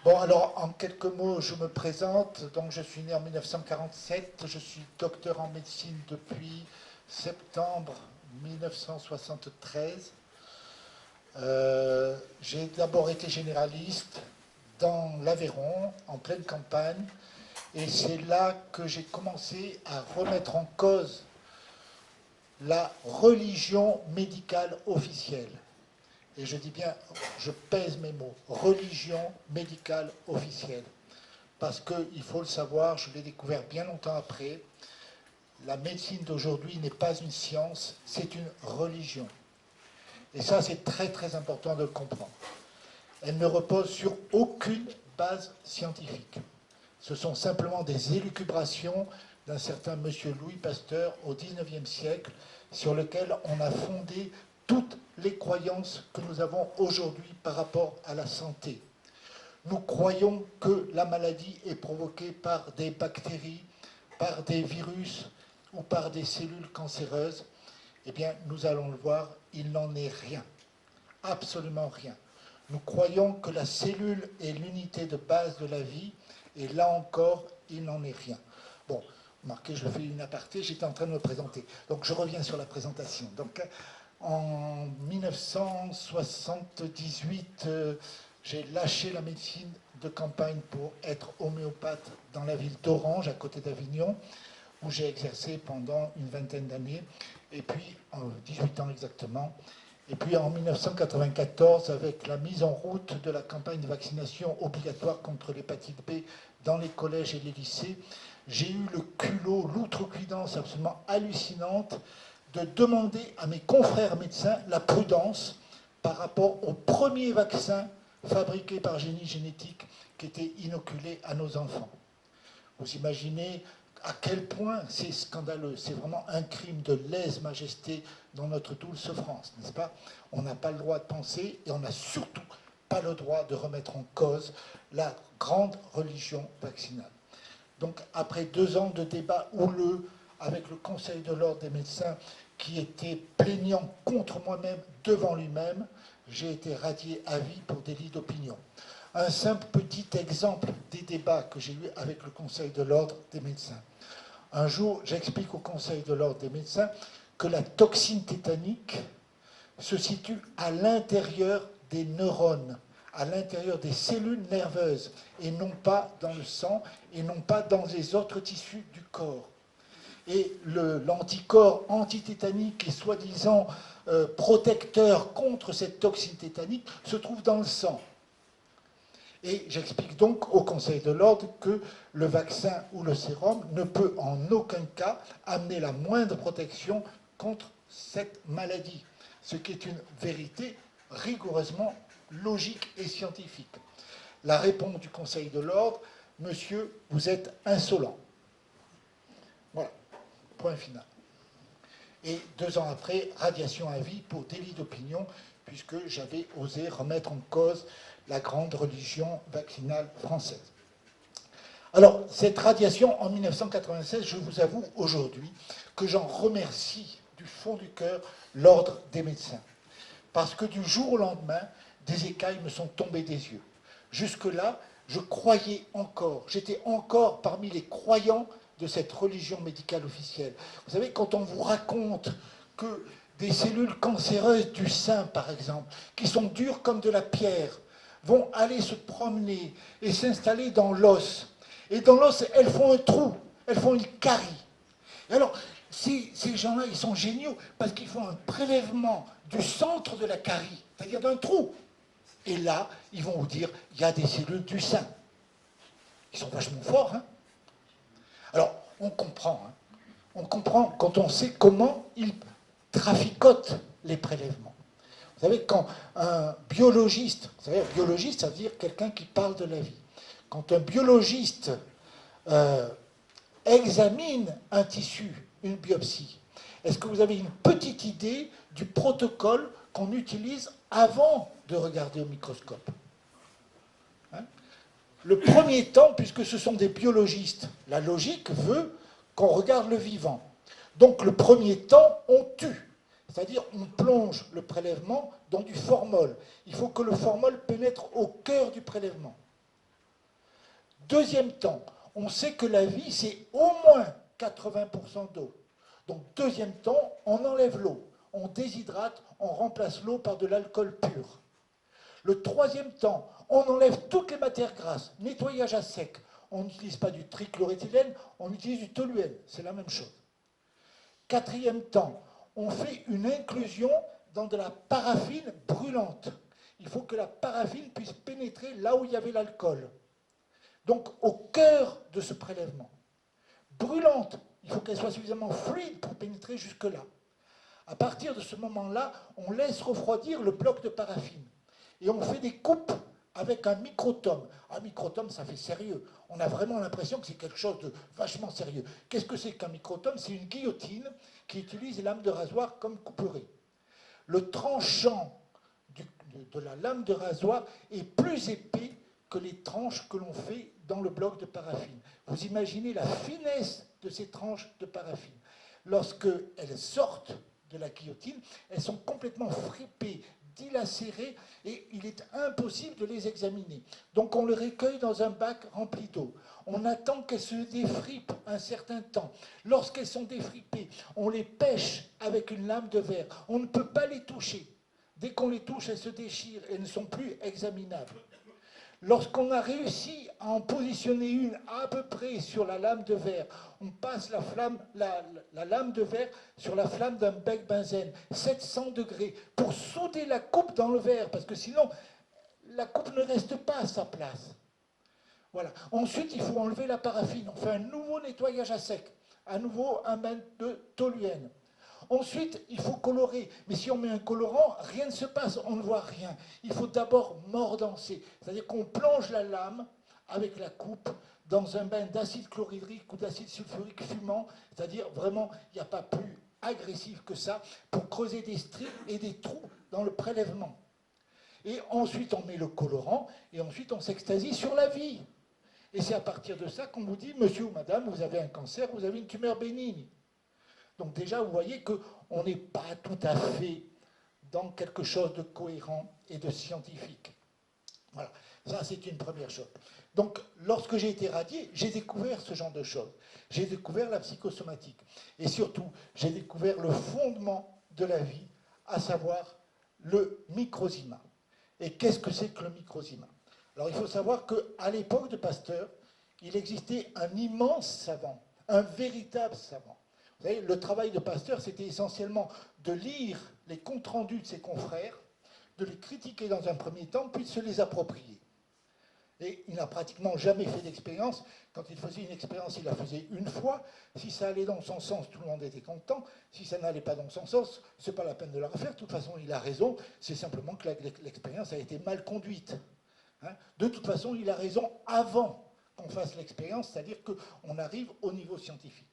Bon, alors, en quelques mots, je me présente. Donc, je suis né en 1947. Je suis docteur en médecine depuis septembre 1973. J'ai d'abord été généraliste dans l'Aveyron, en pleine campagne. Et c'est là que j'ai commencé à remettre en cause la religion médicale officielle. Et je dis bien, je pèse mes mots, religion médicale officielle. Parce qu'il faut le savoir, je l'ai découvert bien longtemps après, la médecine d'aujourd'hui n'est pas une science, c'est une religion. Et ça, c'est très très important de le comprendre. Elle ne repose sur aucune base scientifique. Ce sont simplement des élucubrations d'un certain monsieur Louis Pasteur au XIXe siècle, sur lequel on a fondé toutes les croyances que nous avons aujourd'hui par rapport à la santé. Nous croyons que la maladie est provoquée par des bactéries, par des virus ou par des cellules cancéreuses. Eh bien, nous allons le voir, il n'en est rien. Absolument rien. Nous croyons que la cellule est l'unité de base de la vie, et là encore, il n'en est rien. Bon, remarquez, je fais une aparté, j'étais en train de me présenter. Donc, je reviens sur la présentation. Donc, en 1978, j'ai lâché la médecine de campagne pour être homéopathe dans la ville d'Orange, à côté d'Avignon, où j'ai exercé pendant une vingtaine d'années, et puis 18 ans exactement. Et puis en 1994, avec la mise en route de la campagne de vaccination obligatoire contre l'hépatite B dans les collèges et les lycées, j'ai eu le culot, l'outrecuidance absolument hallucinante de demander à mes confrères médecins la prudence par rapport au premier vaccin fabriqué par génie génétique qui était inoculé à nos enfants. Vous imaginez à quel point c'est scandaleux, c'est vraiment un crime de lèse-majesté dans notre douce France, n'est-ce pas? On n'a pas le droit de penser et on n'a surtout pas le droit de remettre en cause la grande religion vaccinale. Donc après 2 ans de débat houleux avec le Conseil de l'ordre des médecins qui était plaignant contre moi-même devant lui-même, j'ai été radié à vie pour délit d'opinion. Un simple petit exemple des débats que j'ai eus avec le Conseil de l'ordre des médecins. Un jour, j'explique au Conseil de l'ordre des médecins que la toxine tétanique se situe à l'intérieur des neurones, à l'intérieur des cellules nerveuses, et non pas dans le sang, et non pas dans les autres tissus du corps. Et l'anticorps antitétanique et soi-disant protecteur contre cette toxine tétanique se trouve dans le sang. Et j'explique donc au Conseil de l'ordre que le vaccin ou le sérum ne peut en aucun cas amener la moindre protection contre cette maladie, ce qui est une vérité rigoureusement logique et scientifique. La réponse du Conseil de l'ordre, monsieur, vous êtes insolent. Voilà, point final. Et 2 ans après, radiation à vie pour délit d'opinion, puisque j'avais osé remettre en cause la grande religion vaccinale française. Alors, cette radiation en 1996, je vous avoue aujourd'hui que j'en remercie du fond du cœur l'ordre des médecins. Parce que du jour au lendemain, des écailles me sont tombées des yeux. Jusque-là, je croyais encore, j'étais encore parmi les croyants de cette religion médicale officielle. Vous savez, quand on vous raconte que des cellules cancéreuses du sein, par exemple, qui sont dures comme de la pierre, vont aller se promener et s'installer dans l'os. Et dans l'os, elles font un trou, elles font une carie. Et alors, ces gens-là, ils sont géniaux parce qu'ils font un prélèvement du centre de la carie, c'est-à-dire d'un trou. Et là, ils vont vous dire, il y a des cellules du sein. Ils sont vachement forts, hein. Alors, on comprend. Hein. On comprend quand on sait comment ils traficotent les prélèvements. Vous savez, quand un biologiste, vous savez, un biologiste, ça veut dire quelqu'un qui parle de la vie. Quand un biologiste examine un tissu, une biopsie, est-ce que vous avez une petite idée du protocole qu'on utilise avant de regarder au microscope? Hein? Le premier temps, puisque ce sont des biologistes, la logique veut qu'on regarde le vivant. Donc le premier temps, on tue. C'est-à-dire, on plonge le prélèvement dans du formol. Il faut que le formol pénètre au cœur du prélèvement. Deuxième temps, on sait que la vie, c'est au moins 80% d'eau. Donc, deuxième temps, on enlève l'eau, on déshydrate, on remplace l'eau par de l'alcool pur. Le troisième temps, on enlève toutes les matières grasses, nettoyage à sec. On n'utilise pas du trichloréthylène, on utilise du toluène, c'est la même chose. Quatrième temps, on fait une inclusion dans de la paraffine brûlante. Il faut que la paraffine puisse pénétrer là où il y avait l'alcool. Donc au cœur de ce prélèvement. Brûlante, il faut qu'elle soit suffisamment fluide pour pénétrer jusque-là. À partir de ce moment-là, on laisse refroidir le bloc de paraffine. Et on fait des coupes avec un microtome. Un microtome, ça fait sérieux. On a vraiment l'impression que c'est quelque chose de vachement sérieux. Qu'est-ce que c'est qu'un microtome? C'est une guillotine qui utilise les lames de rasoir comme couperet. Le tranchant de la lame de rasoir est plus épais que les tranches que l'on fait dans le bloc de paraffine. Vous imaginez la finesse de ces tranches de paraffine. Lorsqu'elles sortent de la guillotine, elles sont complètement fripées, dilacérées, et il est impossible de les examiner. Donc on les recueille dans un bac rempli d'eau. On attend qu'elles se défripent un certain temps. Lorsqu'elles sont défripées, on les pêche avec une lame de verre. On ne peut pas les toucher. Dès qu'on les touche, elles se déchirent et ne sont plus examinables. Lorsqu'on a réussi à en positionner une à peu près sur la lame de verre, on passe la lame de verre sur la flamme d'un bec benzène, 700 degrés, pour souder la coupe dans le verre, parce que sinon, la coupe ne reste pas à sa place. Voilà. Ensuite, il faut enlever la paraffine. On fait un nouveau nettoyage à sec, à nouveau un bain de toluène. Ensuite, il faut colorer. Mais si on met un colorant, rien ne se passe, on ne voit rien. Il faut d'abord mordancer. C'est-à-dire qu'on plonge la lame avec la coupe dans un bain d'acide chlorhydrique ou d'acide sulfurique fumant. C'est-à-dire vraiment, il n'y a pas plus agressif que ça pour creuser des stries et des trous dans le prélèvement. Et ensuite, on met le colorant et ensuite, on s'extasie sur la vie. Et c'est à partir de ça qu'on vous dit, monsieur ou madame, vous avez un cancer, vous avez une tumeur bénigne. Donc déjà, vous voyez qu'on n'est pas tout à fait dans quelque chose de cohérent et de scientifique. Voilà, ça c'est une première chose. Donc lorsque j'ai été radié, j'ai découvert ce genre de choses. J'ai découvert la psychosomatique. Et surtout, j'ai découvert le fondement de la vie, à savoir le microzyma. Et qu'est-ce que c'est que le microzyma? Alors il faut savoir qu'à l'époque de Pasteur, il existait un immense savant, un véritable savant. Vous savez, le travail de Pasteur, c'était essentiellement de lire les comptes rendus de ses confrères, de les critiquer dans un premier temps, puis de se les approprier. Et il n'a pratiquement jamais fait d'expérience. Quand il faisait une expérience, il la faisait une fois. Si ça allait dans son sens, tout le monde était content. Si ça n'allait pas dans son sens, ce n'est pas la peine de la refaire. De toute façon, il a raison. C'est simplement que l'expérience a été mal conduite. De toute façon, il a raison avant qu'on fasse l'expérience, c'est-à-dire qu'on arrive au niveau scientifique.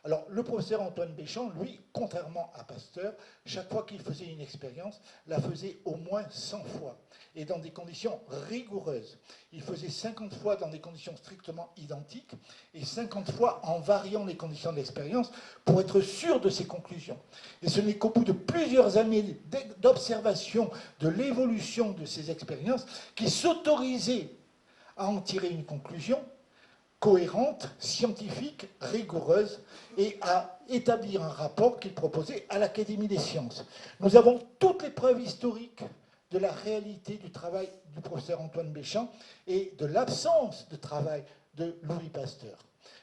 Alors, le professeur Antoine Béchamp, lui, contrairement à Pasteur, chaque fois qu'il faisait une expérience, la faisait au moins 100 fois, et dans des conditions rigoureuses. Il faisait 50 fois dans des conditions strictement identiques, et 50 fois en variant les conditions de l'expérience, pour être sûr de ses conclusions. Et ce n'est qu'au bout de plusieurs années d'observation de l'évolution de ces expériences qu'il s'autorisait à en tirer une conclusion cohérente, scientifique, rigoureuse, et à établir un rapport qu'il proposait à l'Académie des sciences. Nous avons toutes les preuves historiques de la réalité du travail du professeur Antoine Béchamp et de l'absence de travail de Louis Pasteur.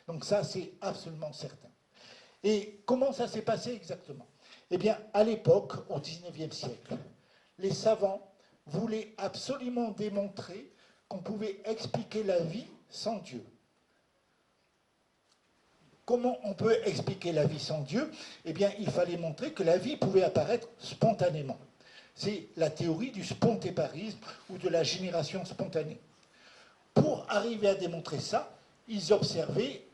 Donc ça, c'est absolument certain. Et comment ça s'est passé exactement? Eh bien, à l'époque, au XIXe siècle, les savants voulaient absolument démontrer qu'on pouvait expliquer la vie sans Dieu. Comment on peut expliquer la vie sans Dieu? Eh bien, il fallait montrer que la vie pouvait apparaître spontanément. C'est la théorie du spontéparisme ou de la génération spontanée. Pour arriver à démontrer ça, ils observaient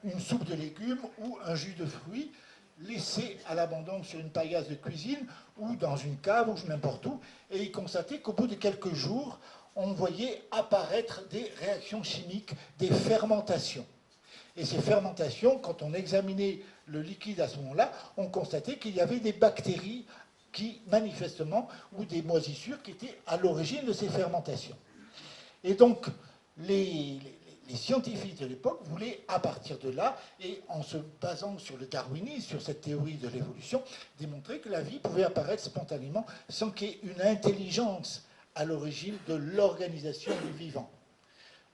une soupe de légumes ou un jus de fruits laissé à l'abandon sur une paillasse de cuisine ou dans une cave ou n'importe où, et ils constataient qu'au bout de quelques jours, on voyait apparaître des réactions chimiques, des fermentations. Et ces fermentations, quand on examinait le liquide à ce moment-là, on constatait qu'il y avait des bactéries qui, manifestement, ou des moisissures qui étaient à l'origine de ces fermentations. Et donc, les scientifiques de l'époque voulaient, à partir de là, et en se basant sur le darwinisme, sur cette théorie de l'évolution, démontrer que la vie pouvait apparaître spontanément sans qu'il y ait une intelligence à l'origine de l'organisation du vivant.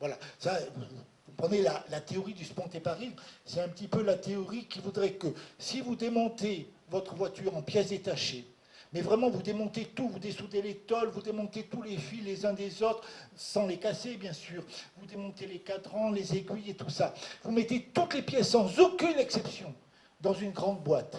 Voilà. Ça, vous prenez la théorie du spontéparisme, c'est un petit peu la théorie qui voudrait que si vous démontez votre voiture en pièces détachées, mais vraiment vous démontez tout, vous dessoudez les tôles, vous démontez tous les fils les uns des autres, sans les casser bien sûr, vous démontez les cadrans, les aiguilles et tout ça, vous mettez toutes les pièces sans aucune exception dans une grande boîte.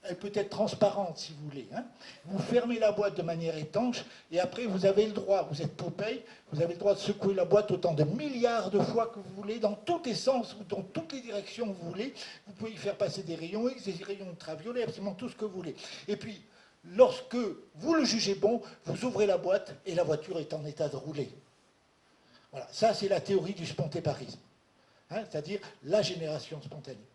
Elle peut être transparente si vous voulez. Hein. Vous fermez la boîte de manière étanche et après vous avez le droit, vous êtes Popeye, vous avez le droit de secouer la boîte autant de milliards de fois que vous voulez, dans tous les sens ou dans toutes les directions que vous voulez. Vous pouvez y faire passer des rayons X, des rayons ultraviolets, absolument tout ce que vous voulez. Et puis, lorsque vous le jugez bon, vous ouvrez la boîte et la voiture est en état de rouler. Voilà, ça c'est la théorie du spontéparisme, hein, c'est-à-dire la génération spontanée.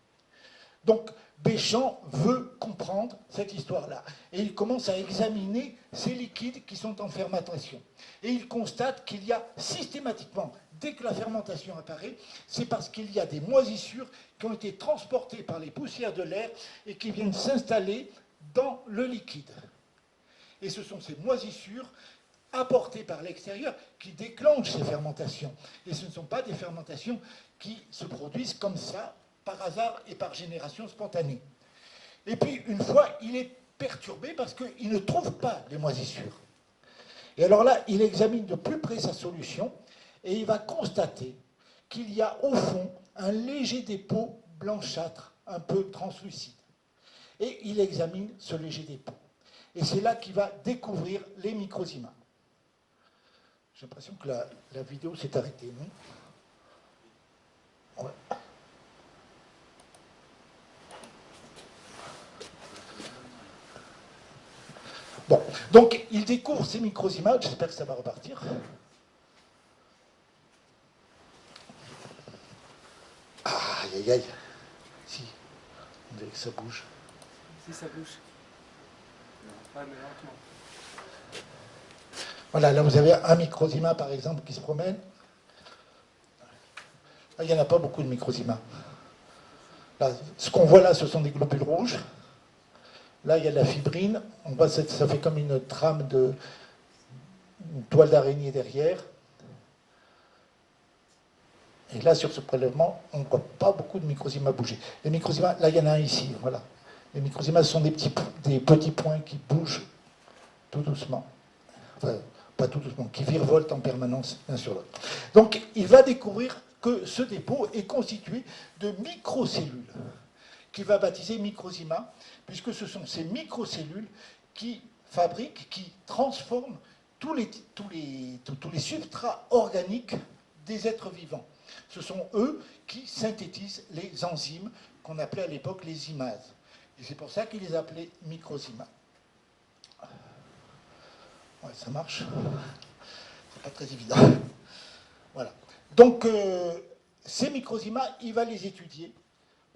Donc, Béchamp veut comprendre cette histoire-là. Et il commence à examiner ces liquides qui sont en fermentation. Et il constate qu'il y a systématiquement, dès que la fermentation apparaît, c'est parce qu'il y a des moisissures qui ont été transportées par les poussières de l'air et qui viennent s'installer dans le liquide. Et ce sont ces moisissures apportées par l'extérieur qui déclenchent ces fermentations. Et ce ne sont pas des fermentations qui se produisent comme ça, par hasard et par génération spontanée. Et puis, une fois, il est perturbé parce qu'il ne trouve pas les moisissures. Et alors là, il examine de plus près sa solution et il va constater qu'il y a au fond un léger dépôt blanchâtre, un peu translucide. Et il examine ce léger dépôt. Et c'est là qu'il va découvrir les microzymas. J'ai l'impression que la vidéo s'est arrêtée, non ? Ouais. Bon, donc il découvre ces microzymas, j'espère que ça va repartir. Ah, aïe aïe aïe. Si, on dirait que ça bouge. Si ça bouge. Ouais, mais lentement. Voilà, là vous avez un microzyma par exemple qui se promène. Là, il n'y en a pas beaucoup de microzymas. Là, ce qu'on voit là, ce sont des globules rouges. Là, il y a de la fibrine. On voit ça fait comme une trame de une toile d'araignée derrière. Et là, sur ce prélèvement, on ne voit pas beaucoup de microzymas bouger. Les microzymas, là, il y en a un ici. Voilà. Les microzymas sont des petits points qui bougent tout doucement. Enfin, pas tout doucement, qui virevoltent en permanence l'un sur l'autre. Donc, il va découvrir que ce dépôt est constitué de microcellules, qu'il va baptiser microzymas, puisque ce sont ces microcellules qui fabriquent, qui transforment tous les substrats organiques des êtres vivants. Ce sont eux qui synthétisent les enzymes qu'on appelait à l'époque les imases. Et c'est pour ça qu'ils les appelaient microzymas. Ouais, ça marche. C'est pas très évident. Voilà. Donc, ces microzymas, il va les étudier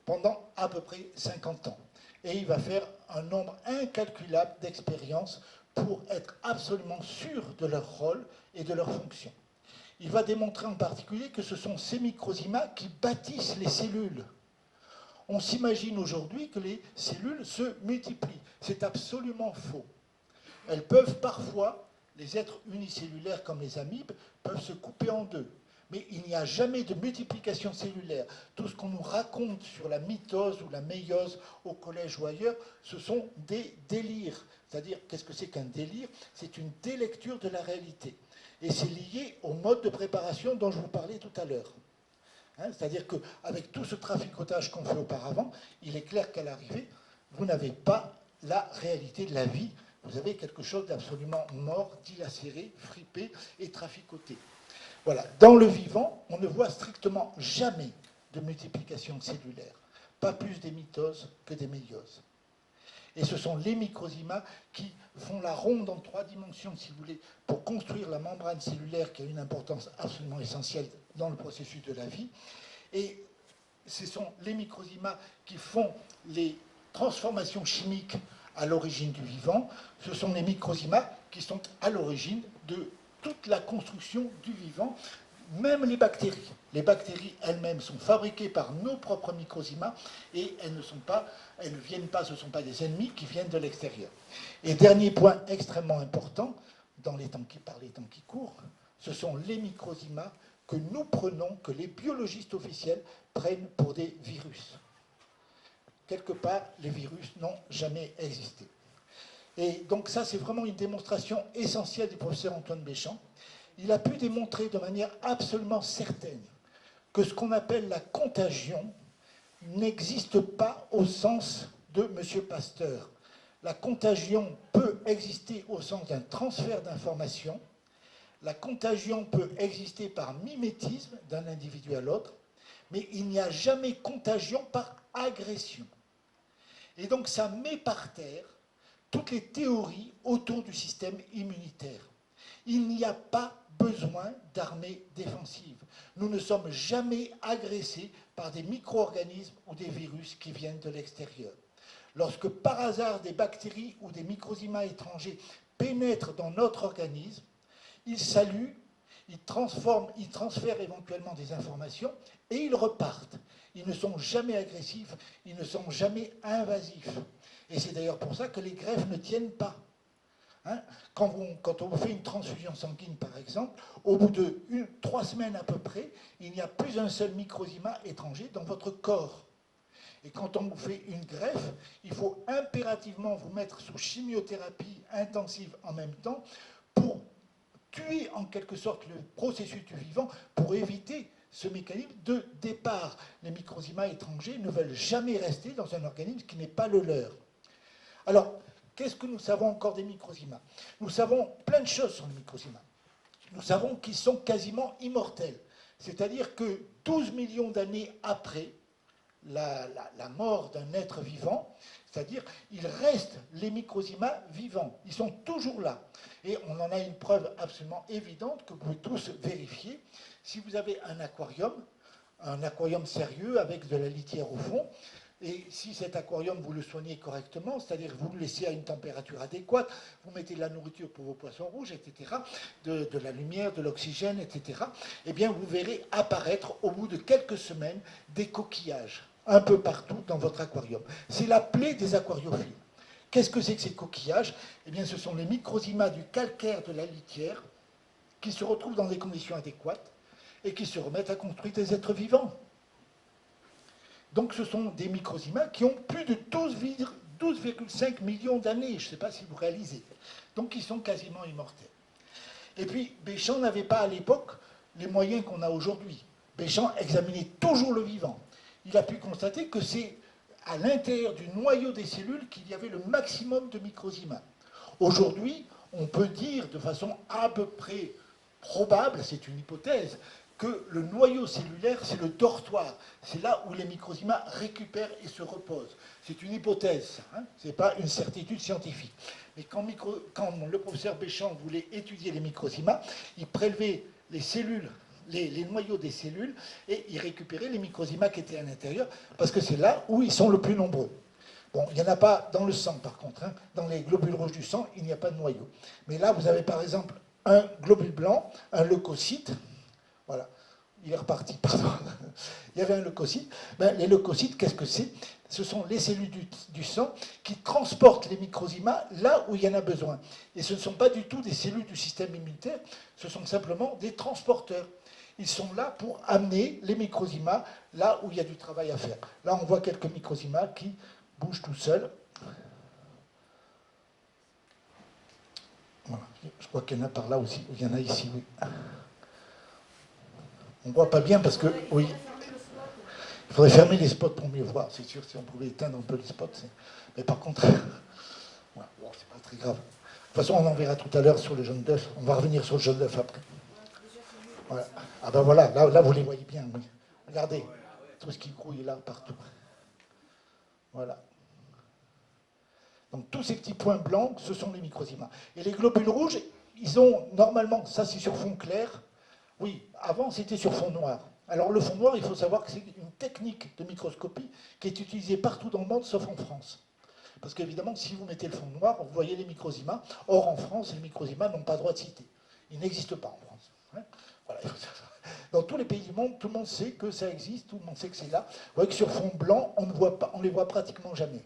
pendant à peu près 50 ans. Et il va faire un nombre incalculable d'expériences pour être absolument sûr de leur rôle et de leur fonction. Il va démontrer en particulier que ce sont ces microzymas qui bâtissent les cellules. On s'imagine aujourd'hui que les cellules se multiplient. C'est absolument faux. Elles peuvent parfois, les êtres unicellulaires comme les amibes, peuvent se couper en deux. Mais il n'y a jamais de multiplication cellulaire. Tout ce qu'on nous raconte sur la mitose ou la méiose au collège ou ailleurs, ce sont des délires. C'est-à-dire, qu'est-ce que c'est qu'un délire? C'est une délecture de la réalité. Et c'est lié au mode de préparation dont je vous parlais tout à l'heure. Hein, c'est-à-dire qu'avec tout ce traficotage qu'on fait auparavant, il est clair qu'à l'arrivée, vous n'avez pas la réalité de la vie. Vous avez quelque chose d'absolument mort, dilacéré, fripé et traficoté. Voilà. Dans le vivant, on ne voit strictement jamais de multiplication cellulaire. Pas plus des mitoses que des méioses. Et ce sont les microzymas qui font la ronde en 3 dimensions, si vous voulez, pour construire la membrane cellulaire qui a une importance absolument essentielle dans le processus de la vie. Et ce sont les microzymas qui font les transformations chimiques à l'origine du vivant. Ce sont les microzymas qui sont à l'origine de toute la construction du vivant, même les bactéries. Les bactéries elles-mêmes sont fabriquées par nos propres microzymas et elles ne viennent pas, ce ne sont pas des ennemis qui viennent de l'extérieur. Et dernier point extrêmement important, par les temps qui courent, ce sont les microzymas que nous prenons, que les biologistes officiels prennent pour des virus. Quelque part, les virus n'ont jamais existé. Et donc ça, c'est vraiment une démonstration essentielle du professeur Antoine Béchamp. Il a pu démontrer de manière absolument certaine que ce qu'on appelle la contagion n'existe pas au sens de M. Pasteur. La contagion peut exister au sens d'un transfert d'informations. La contagion peut exister par mimétisme d'un individu à l'autre, mais il n'y a jamais contagion par agression. Et donc ça met par terre toutes les théories autour du système immunitaire. Il n'y a pas besoin d'armées défensives. Nous ne sommes jamais agressés par des micro-organismes ou des virus qui viennent de l'extérieur. Lorsque par hasard des bactéries ou des microzymas étrangers pénètrent dans notre organisme, ils saluent, ils transfèrent éventuellement des informations et ils repartent. Ils ne sont jamais agressifs, ils ne sont jamais invasifs. Et c'est d'ailleurs pour ça que les greffes ne tiennent pas. Hein, quand on vous fait une transfusion sanguine, par exemple, au bout de 3 semaines à peu près, il n'y a plus un seul microzyma étranger dans votre corps. Et quand on vous fait une greffe, il faut impérativement vous mettre sous chimiothérapie intensive en même temps pour tuer en quelque sorte le processus du vivant, pour éviter ce mécanisme de départ. Les microzymas étrangers ne veulent jamais rester dans un organisme qui n'est pas le leur. Alors, qu'est-ce que nous savons encore des microzymas? Nous savons plein de choses sur les microzymas. Nous savons qu'ils sont quasiment immortels. C'est-à-dire que 12 millions d'années après la mort d'un être vivant, c'est-à-dire il reste les microzymas vivants. Ils sont toujours là. Et on en a une preuve absolument évidente que vous pouvez tous vérifier. Si vous avez un aquarium sérieux avec de la litière au fond, et si cet aquarium, vous le soignez correctement, c'est-à-dire vous le laissez à une température adéquate, vous mettez de la nourriture pour vos poissons rouges, etc., de la lumière, de l'oxygène, etc., eh bien vous verrez apparaître au bout de quelques semaines des coquillages un peu partout dans votre aquarium. C'est la plaie des aquariophiles. Qu'est-ce que c'est que ces coquillages? Eh bien ce sont les microzymas du calcaire de la litière qui se retrouvent dans des conditions adéquates et qui se remettent à construire des êtres vivants. Donc ce sont des microzymas qui ont plus de 12,5 millions d'années, je ne sais pas si vous réalisez. Donc ils sont quasiment immortels. Et puis Béchamp n'avait pas à l'époque les moyens qu'on a aujourd'hui. Béchamp examinait toujours le vivant. Il a pu constater que c'est à l'intérieur du noyau des cellules qu'il y avait le maximum de microzymas. Aujourd'hui, on peut dire de façon à peu près probable, c'est une hypothèse, que le noyau cellulaire, c'est le dortoir. C'est là où les microzymas récupèrent et se reposent. C'est une hypothèse, hein, ce n'est pas une certitude scientifique. Mais quand le professeur Béchamp voulait étudier les microzymas, il prélevait les cellules, les noyaux des cellules, et il récupérait les microzymas qui étaient à l'intérieur, parce que c'est là où ils sont le plus nombreux. Bon, il n'y en a pas dans le sang, par contre. Hein. Dans les globules rouges du sang, il n'y a pas de noyau. Mais là, vous avez par exemple un globule blanc, un leucocyte. Voilà, il est reparti, pardon. Il y avait un leucocyte. Ben, les leucocytes, qu'est-ce que c'est? Ce sont les cellules du sang qui transportent les microzymas là où il y en a besoin. Et ce ne sont pas du tout des cellules du système immunitaire, ce sont simplement des transporteurs. Ils sont là pour amener les microzymas là où il y a du travail à faire. Là, on voit quelques microzymas qui bougent tout seuls. Voilà. Je crois qu'il y en a par là aussi. Il y en a ici, oui. On ne voit pas bien parce que, oui, il faudrait fermer les spots pour mieux voir, c'est sûr, si on pouvait éteindre un peu les spots. Mais par contre, voilà, bon, c'est pas très grave. De toute façon, on en verra tout à l'heure sur le jaune d'œuf. On va revenir sur le jaune d'œuf après. Voilà. Ah ben voilà, là vous les voyez bien, oui. Regardez, tout ce qui grouille là, partout. Voilà. Donc tous ces petits points blancs, ce sont les microzymas. Et les globules rouges, ils ont normalement, ça c'est sur fond clair. Oui, avant c'était sur fond noir. Alors le fond noir, il faut savoir que c'est une technique de microscopie qui est utilisée partout dans le monde, sauf en France. Parce qu'évidemment, si vous mettez le fond noir, vous voyez les microzymas. Or, en France, les microzymas n'ont pas droit de citer. Ils n'existent pas en France. Hein, voilà, il faut savoir. Dans tous les pays du monde, tout le monde sait que ça existe, tout le monde sait que c'est là. Vous voyez que sur fond blanc, on ne les voit pratiquement jamais.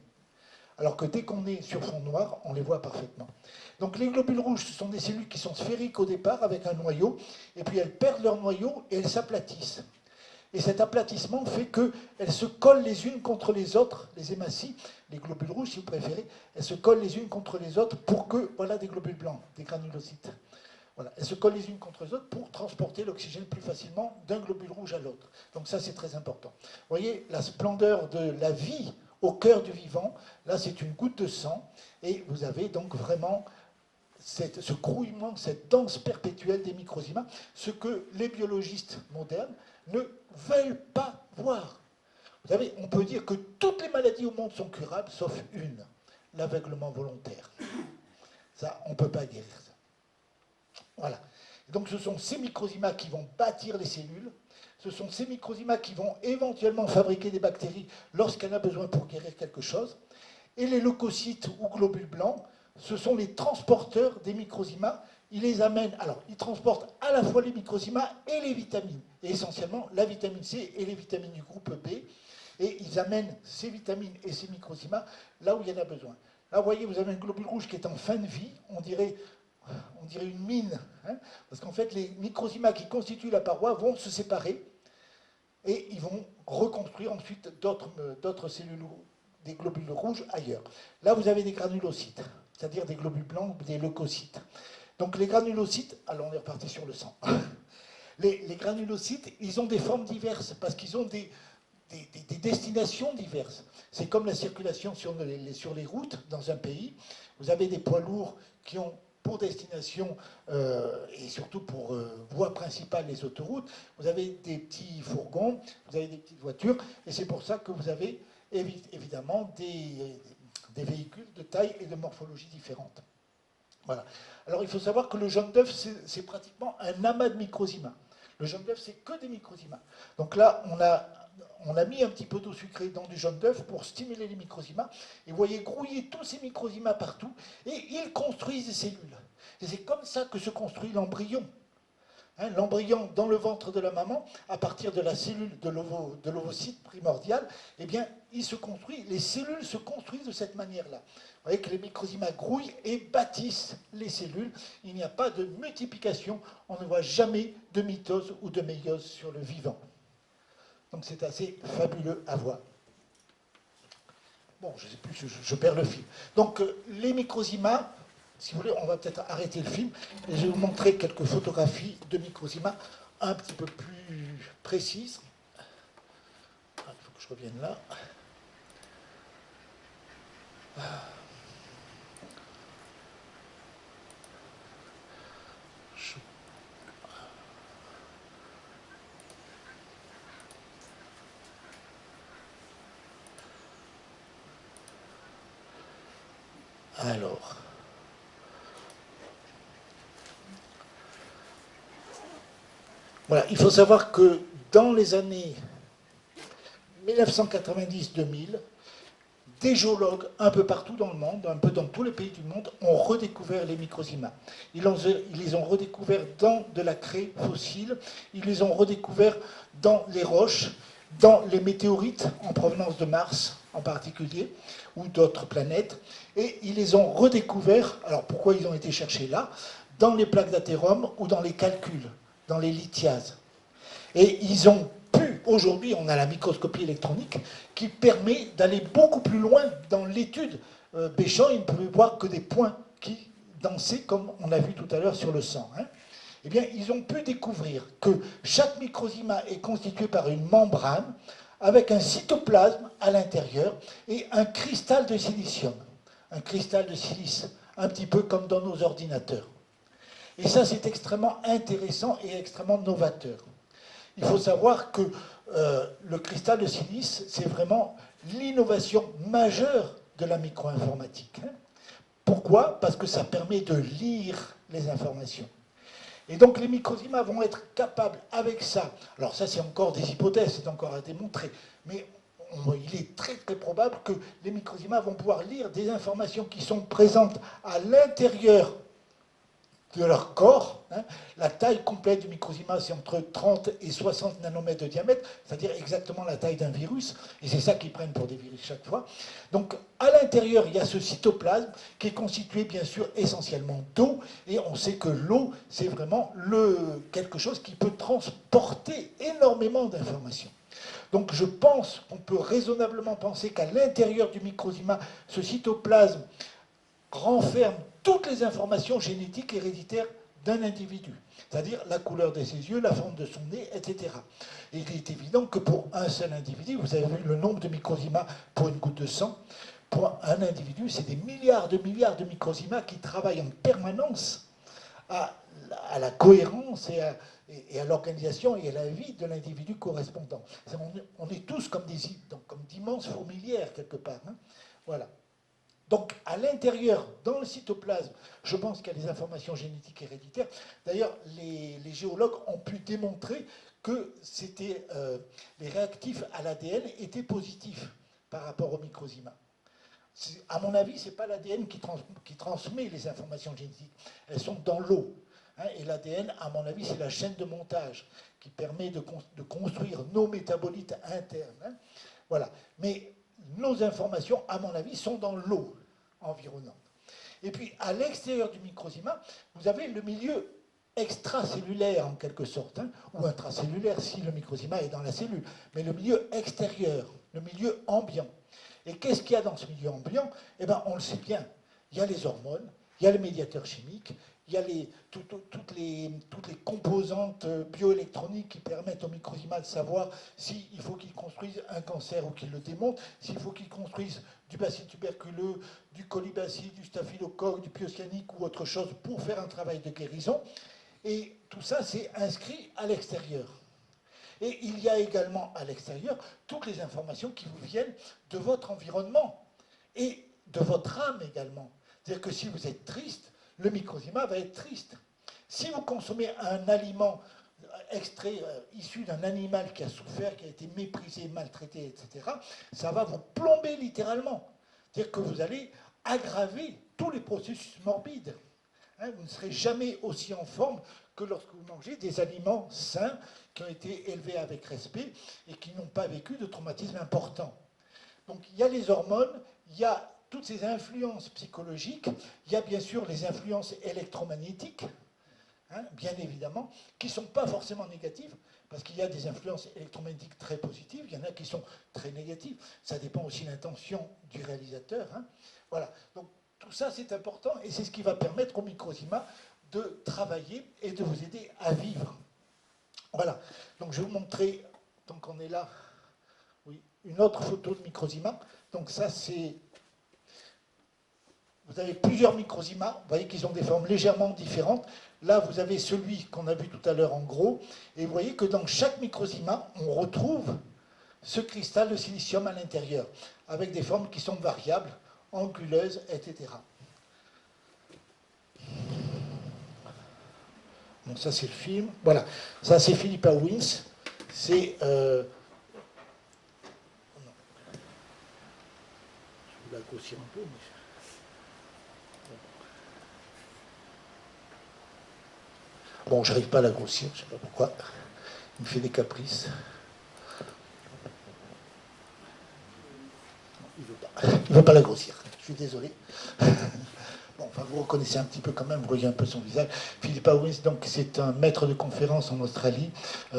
Alors que dès qu'on est sur fond noir, on les voit parfaitement. Donc les globules rouges, ce sont des cellules qui sont sphériques au départ avec un noyau, et puis elles perdent leur noyau et elles s'aplatissent. Et cet aplatissement fait qu'elles se collent les unes contre les autres, les hématies, les globules rouges si vous préférez, elles se collent les unes contre les autres pour que, voilà des globules blancs, des granulocytes. Voilà, elles se collent les unes contre les autres pour transporter l'oxygène plus facilement d'un globule rouge à l'autre. Donc ça c'est très important. Vous voyez la splendeur de la vie au cœur du vivant, là c'est une goutte de sang, et vous avez donc vraiment ce grouillement, cette danse perpétuelle des microzymas, ce que les biologistes modernes ne veulent pas voir. Vous savez, on peut dire que toutes les maladies au monde sont curables, sauf une, l'aveuglement volontaire. Ça, on ne peut pas guérir ça. Voilà. Et donc ce sont ces microzymas qui vont bâtir les cellules, ce sont ces microzymas qui vont éventuellement fabriquer des bactéries lorsqu'elle a besoin pour guérir quelque chose, et les leucocytes ou globules blancs, ce sont les transporteurs des microzymas. Ils les amènent, alors ils transportent à la fois les microzymas et les vitamines, et essentiellement la vitamine C et les vitamines du groupe B, et ils amènent ces vitamines et ces microzymas là où il y en a besoin. Là, vous voyez, vous avez un globule rouge qui est en fin de vie, on dirait une mine, hein, parce qu'en fait, les microzymas qui constituent la paroi vont se séparer, et ils vont reconstruire ensuite d'autres cellules, des globules rouges ailleurs. Là, vous avez des granulocytes, c'est-à-dire des globules blancs ou des leucocytes. Donc les granulocytes, alors on est reparti sur le sang. Les granulocytes, ils ont des formes diverses, parce qu'ils ont des destinations diverses. C'est comme la circulation sur les routes dans un pays. Vous avez des poids lourds qui ont pour destination, et surtout pour voie principale, les autoroutes. Vous avez des petits fourgons, vous avez des petites voitures, et c'est pour ça que vous avez évidemment des véhicules de taille et de morphologie différentes. Voilà. Alors il faut savoir que le jaune d'œuf, c'est pratiquement un amas de microzymas. Le jaune d'œuf, c'est que des microzymas. Donc là, on a mis un petit peu d'eau sucrée dans du jaune d'œuf pour stimuler les microzymas. Et vous voyez grouiller tous ces microzymas partout, et ils construisent des cellules. Et c'est comme ça que se construit l'embryon. Hein, l'embryon dans le ventre de la maman, à partir de la cellule de l'ovocyte primordial, eh bien, il se construit, les cellules se construisent de cette manière-là. Vous voyez que les microzymas grouillent et bâtissent les cellules. Il n'y a pas de multiplication, on ne voit jamais de mitose ou de méiose sur le vivant. Donc c'est assez fabuleux à voir. Bon, je ne sais plus, je perds le fil. Donc les microzymas, si vous voulez, on va peut-être arrêter le film, et je vais vous montrer quelques photographies de microzymas un petit peu plus précises. Il faut que je revienne là. Alors, voilà, il faut savoir que dans les années 1990-2000, des géologues un peu partout dans le monde, un peu dans tous les pays du monde, ont redécouvert les microzymas. Ils les ont redécouverts dans de la craie fossile, ils les ont redécouverts dans les roches, dans les météorites en provenance de Mars en particulier, ou d'autres planètes, et ils les ont redécouverts, alors pourquoi ils ont été cherchés là, dans les plaques d'athérome ou dans les calculs, dans les lithiases. Et ils ont pu, aujourd'hui on a la microscopie électronique qui permet d'aller beaucoup plus loin dans l'étude. Béchamp, il ne pouvait voir que des points qui dansaient comme on a vu tout à l'heure sur le sang. Hein. Eh bien, ils ont pu découvrir que chaque microzyma est constitué par une membrane avec un cytoplasme à l'intérieur et un cristal de silicium, un cristal de silice, un petit peu comme dans nos ordinateurs. Et ça, c'est extrêmement intéressant et extrêmement novateur. Il faut savoir que le cristal de silice, c'est vraiment l'innovation majeure de la micro-informatique. Hein. Pourquoi? Parce que ça permet de lire les informations. Et donc les microzymas vont être capables avec ça, alors ça c'est encore des hypothèses, c'est encore à démontrer, mais il est très très probable que les microzymas vont pouvoir lire des informations qui sont présentes à l'intérieur de leur corps. Hein. La taille complète du microzyma, c'est entre 30 et 60 nanomètres de diamètre, c'est-à-dire exactement la taille d'un virus, et c'est ça qu'ils prennent pour des virus chaque fois. Donc, à l'intérieur, il y a ce cytoplasme qui est constitué, bien sûr, essentiellement d'eau, et on sait que l'eau, c'est vraiment quelque chose qui peut transporter énormément d'informations. Donc, je pense qu'on peut raisonnablement penser qu'à l'intérieur du microzyma, ce cytoplasme renferme toutes les informations génétiques héréditaires d'un individu, c'est-à-dire la couleur de ses yeux, la forme de son nez, etc. Et il est évident que pour un seul individu, vous avez vu le nombre de microzymas pour une goutte de sang, pour un individu, c'est des milliards de microzymas qui travaillent en permanence à la cohérence et à l'organisation et à la vie de l'individu correspondant. On est tous comme d'immenses fourmilières, quelque part. Hein. Voilà. Donc, à l'intérieur, dans le cytoplasme, je pense qu'il y a des informations génétiques héréditaires. D'ailleurs, les géologues ont pu démontrer que les réactifs à l'ADN étaient positifs par rapport au microzyma. À mon avis, ce n'est pas l'ADN qui transmet les informations génétiques. Elles sont dans l'eau. Hein, et l'ADN, à mon avis, c'est la chaîne de montage qui permet de construire nos métabolites internes. Hein. Voilà. Mais nos informations, à mon avis, sont dans l'eau environnante. Et puis, à l'extérieur du microzyma, vous avez le milieu extracellulaire, en quelque sorte, hein, ou intracellulaire si le microzyma est dans la cellule, mais le milieu extérieur, le milieu ambiant. Et qu'est-ce qu'il y a dans ce milieu ambiant? Eh bien, on le sait bien. Il y a les hormones, il y a les médiateurs chimiques, il y a toutes les composantes bioélectroniques qui permettent au microzyma de savoir s'il faut qu'il construise un cancer ou qu'il le démonte, s'il faut qu'il construise du bacille tuberculeux, du colibacille, du staphylocoque, du pioscianique ou autre chose pour faire un travail de guérison. Et tout ça, c'est inscrit à l'extérieur. Et il y a également à l'extérieur toutes les informations qui vous viennent de votre environnement et de votre âme également. C'est-à-dire que si vous êtes triste, le microzyma va être triste. Si vous consommez un aliment extrait, issu d'un animal qui a souffert, qui a été méprisé, maltraité, etc., ça va vous plomber littéralement. C'est-à-dire que vous allez aggraver tous les processus morbides. Hein, vous ne serez jamais aussi en forme que lorsque vous mangez des aliments sains qui ont été élevés avec respect et qui n'ont pas vécu de traumatisme important. Donc il y a les hormones, il y a toutes ces influences psychologiques, il y a bien sûr les influences électromagnétiques, hein, bien évidemment, qui ne sont pas forcément négatives, parce qu'il y a des influences électromagnétiques très positives, il y en a qui sont très négatives, ça dépend aussi de l'intention du réalisateur. Hein. Voilà, donc tout ça c'est important, et c'est ce qui va permettre au microzyma de travailler et de vous aider à vivre. Voilà, donc je vais vous montrer, tant qu'on est là, oui, une autre photo de microzyma. Donc ça c'est... Vous avez plusieurs microzymas, vous voyez qu'ils ont des formes légèrement différentes. Là, vous avez celui qu'on a vu tout à l'heure en gros, et vous voyez que dans chaque microzyma, on retrouve ce cristal de silicium à l'intérieur, avec des formes qui sont variables, anguleuses, etc. Bon, ça c'est le film. Voilà, ça c'est Philippa Wins. C'est... Je vais la grossir un peu, mais... Bon, je n'arrive pas à la grossir, je ne sais pas pourquoi. Il me fait des caprices. Il ne veut pas la grossir. Je suis désolé. Bon, enfin, vous reconnaissez un petit peu quand même, vous voyez un peu son visage. Philippa Wins, donc, c'est un maître de conférence en Australie,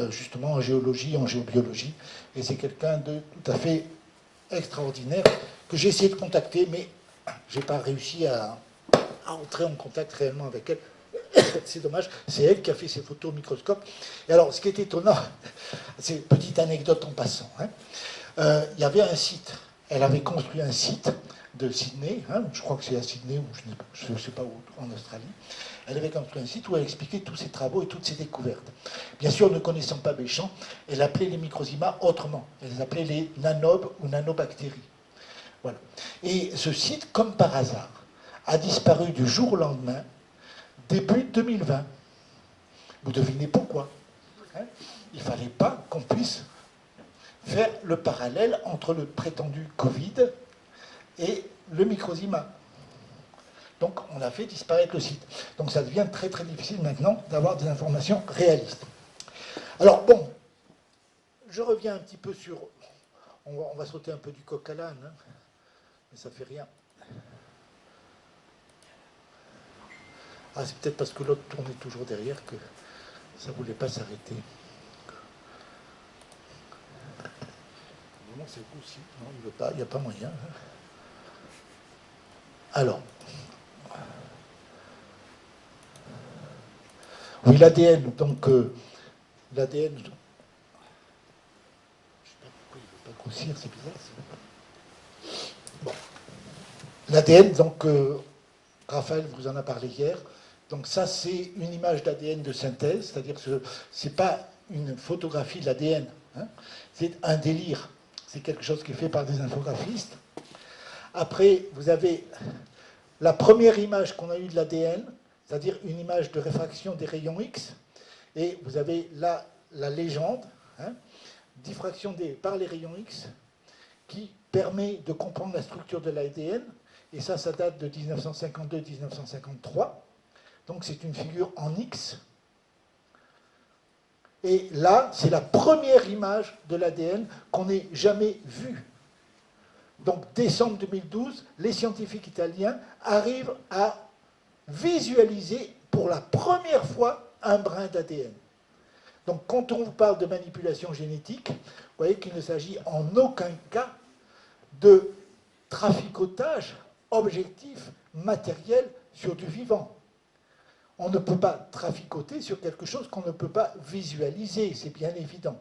justement en géologie, en géobiologie. Et c'est quelqu'un de tout à fait extraordinaire que j'ai essayé de contacter, mais je n'ai pas réussi à entrer en contact réellement avec elle. C'est dommage, c'est elle qui a fait ces photos au microscope. Et alors, ce qui est étonnant, c'est une petite anecdote en passant. Hein. Il y avait un site, elle avait construit un site de Sydney, hein, je crois que c'est à Sydney, ou je ne sais pas où, en Australie. Elle avait construit un site où elle expliquait tous ses travaux et toutes ses découvertes. Bien sûr, ne connaissant pas Béchamp, elle appelait les microzymas autrement. Elle les appelait les nanobes ou nanobactéries. Voilà. Et ce site, comme par hasard, a disparu du jour au lendemain, début 2020. Vous devinez pourquoi, hein? Il ne fallait pas qu'on puisse faire le parallèle entre le prétendu Covid et le microzyma. Donc on a fait disparaître le site. Donc ça devient très très difficile maintenant d'avoir des informations réalistes. Alors bon, je reviens un petit peu sur... On va sauter un peu du coq à l'âne, hein, mais ça fait rien. Ah, c'est peut-être parce que l'autre tournait toujours derrière que ça ne voulait pas s'arrêter. Non, c'est vous aussi. Non, il ne veut pas, il n'y a pas moyen. Alors, oui, l'ADN, donc l'ADN, je ne sais pas pourquoi il ne veut pas grossir, c'est bizarre. Bon. L'ADN, donc, Raphaël vous en a parlé hier, donc ça c'est une image d'ADN de synthèse, c'est-à-dire que ce n'est pas une photographie de l'ADN, hein, c'est un délire, c'est quelque chose qui est fait par des infographistes. Après, vous avez la première image qu'on a eue de l'ADN, c'est-à-dire une image de réfraction des rayons X, et vous avez là la légende, hein, diffraction par les rayons X, qui permet de comprendre la structure de l'ADN, et ça date de 1952-1953, donc c'est une figure en X, et là, c'est la première image de l'ADN qu'on n'ait jamais vue. Donc, décembre 2012, les scientifiques italiens arrivent à visualiser pour la première fois un brin d'ADN. Donc, quand on vous parle de manipulation génétique, vous voyez qu'il ne s'agit en aucun cas de traficotage objectif, matériel sur du vivant. On ne peut pas traficoter sur quelque chose qu'on ne peut pas visualiser, c'est bien évident.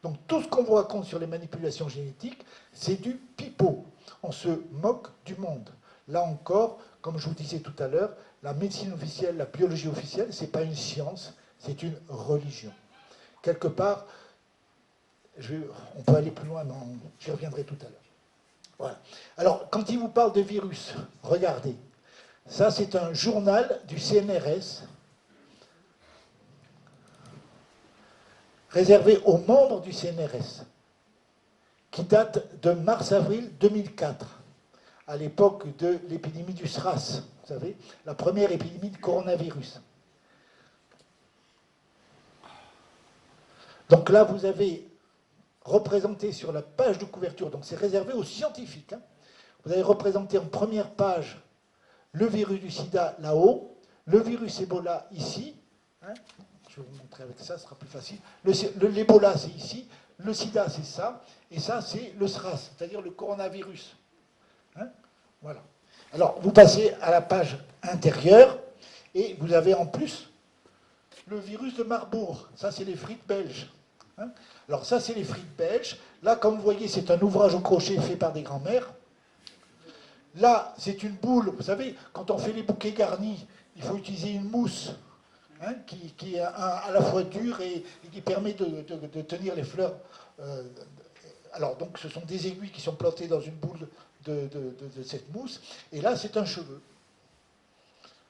Donc tout ce qu'on vous raconte sur les manipulations génétiques, c'est du pipeau. On se moque du monde. Là encore, comme je vous disais tout à l'heure, la médecine officielle, la biologie officielle, ce n'est pas une science, c'est une religion. Quelque part, on peut aller plus loin, mais j'y reviendrai tout à l'heure. Voilà. Alors, quand il vous parle de virus, regardez. Ça, c'est un journal du CNRS réservé aux membres du CNRS, qui date de mars-avril 2004, à l'époque de l'épidémie du SRAS, vous savez, la première épidémie de coronavirus. Donc là, vous avez représenté sur la page de couverture, donc c'est réservé aux scientifiques, hein, vous avez représenté en première page le virus du sida là-haut, le virus Ebola ici, hein, je vais vous montrer avec ça, ce sera plus facile. L'Ebola, c'est ici, le sida, c'est ça, et ça, c'est le SRAS, c'est-à-dire le coronavirus. Hein, voilà. Alors, vous passez à la page intérieure, et vous avez en plus le virus de Marbourg. Ça, c'est les frites belges. Hein. Alors, ça, c'est les frites belges. Là, comme vous voyez, c'est un ouvrage au crochet fait par des grands-mères. Là, c'est une boule. Vous savez, quand on fait les bouquets garnis, il faut utiliser une mousse, hein, qui est à la fois dure et qui permet de tenir les fleurs. Alors, donc, ce sont des aiguilles qui sont plantées dans une boule de cette mousse. Et là, c'est un cheveu.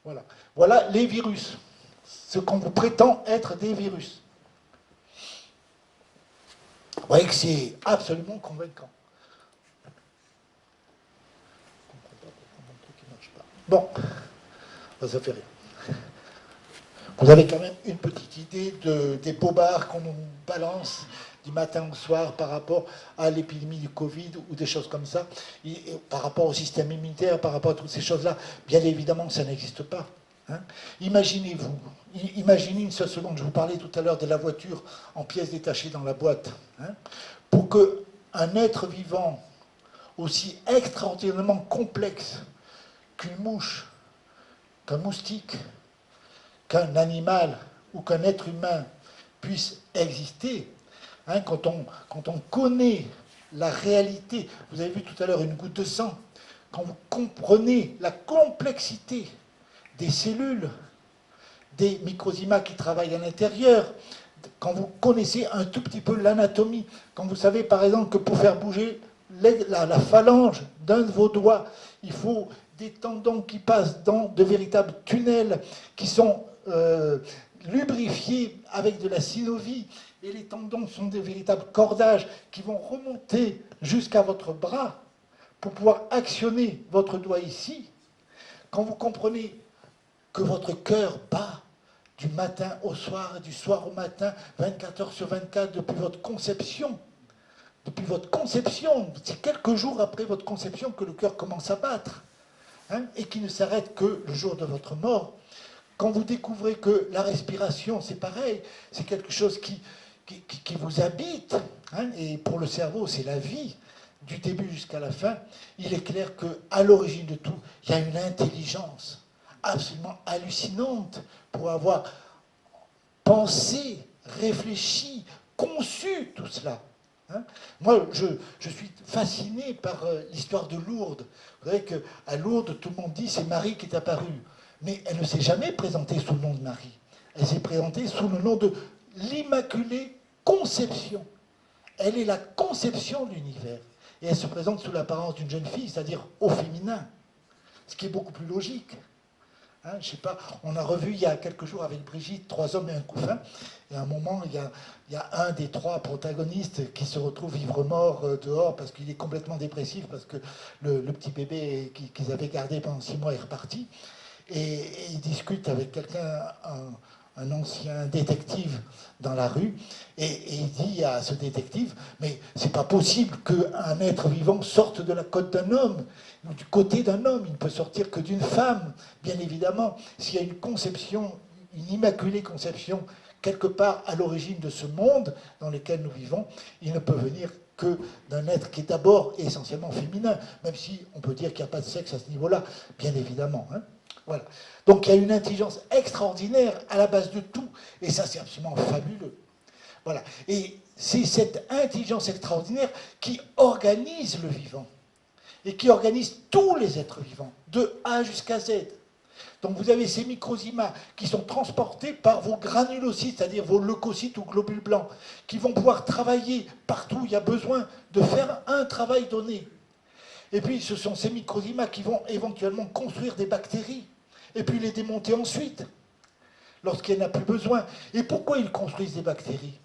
Voilà. Voilà les virus. Ce qu'on vous prétend être des virus. Vous voyez que c'est absolument convaincant. Bon, ça fait rien. Vous avez quand même une petite idée des bobards qu'on nous balance du matin au soir par rapport à l'épidémie du Covid ou des choses comme ça, et par rapport au système immunitaire, par rapport à toutes ces choses-là. Bien évidemment, ça n'existe pas. Hein. Imaginez une seule seconde, je vous parlais tout à l'heure de la voiture en pièces détachées dans la boîte. Hein, pour qu'un être vivant aussi extraordinairement complexe qu'une mouche, qu'un moustique, qu'un animal ou qu'un être humain puisse exister, hein, quand on connaît la réalité, vous avez vu tout à l'heure une goutte de sang, quand vous comprenez la complexité des cellules, des microzymas qui travaillent à l'intérieur, quand vous connaissez un tout petit peu l'anatomie, quand vous savez par exemple que pour faire bouger la phalange d'un de vos doigts, il faut des tendons qui passent dans de véritables tunnels qui sont lubrifiés avec de la synovie, et les tendons sont des véritables cordages qui vont remonter jusqu'à votre bras pour pouvoir actionner votre doigt ici. quand vous comprenez que votre cœur bat du matin au soir et du soir au matin, 24 heures sur 24, depuis votre conception, c'est quelques jours après votre conception que le cœur commence à battre, hein, et qui ne s'arrête que le jour de votre mort. Quand vous découvrez que la respiration, c'est pareil, c'est quelque chose qui vous habite, hein, et pour le cerveau, c'est la vie, du début jusqu'à la fin, il est clair qu'à l'origine de tout, il y a une intelligence absolument hallucinante pour avoir pensé, réfléchi, conçu tout cela. Hein. Moi, je suis fasciné par l'histoire de Lourdes. Vous savez qu'à Lourdes, tout le monde dit c'est Marie qui est apparue. Mais elle ne s'est jamais présentée sous le nom de Marie. Elle s'est présentée sous le nom de l'Immaculée Conception. Elle est la conception de l'univers. Et elle se présente sous l'apparence d'une jeune fille, c'est-à-dire au féminin. Ce qui est beaucoup plus logique. Hein, je sais pas, on a revu il y a quelques jours avec Brigitte 3 hommes et un couffin. Et à un moment, il y a un des 3 protagonistes qui se retrouve ivre-mort dehors parce qu'il est complètement dépressif, parce que le petit bébé qu'ils avaient gardé pendant 6 mois est reparti. Et il discute avec quelqu'un, un ancien détective dans la rue, et il dit à ce détective, mais c'est pas possible qu'un être vivant sorte de la côte d'un homme, ou du côté d'un homme, il ne peut sortir que d'une femme, bien évidemment. S'il y a une conception, une immaculée conception, quelque part à l'origine de ce monde dans lequel nous vivons, il ne peut venir que d'un être qui est d'abord et essentiellement féminin, même si on peut dire qu'il n'y a pas de sexe à ce niveau-là, bien évidemment. Hein. Voilà. Donc il y a une intelligence extraordinaire à la base de tout, et ça c'est absolument fabuleux. Voilà. Et c'est cette intelligence extraordinaire qui organise le vivant, et qui organise tous les êtres vivants, de A jusqu'à Z. Donc vous avez ces microzymas qui sont transportés par vos granulocytes, c'est-à-dire vos leucocytes ou globules blancs, qui vont pouvoir travailler partout où il y a besoin de faire un travail donné. Et puis ce sont ces microzymas qui vont éventuellement construire des bactéries, et puis les démonter ensuite, lorsqu'il n'y en a plus besoin. Et pourquoi ils construisent des bactéries?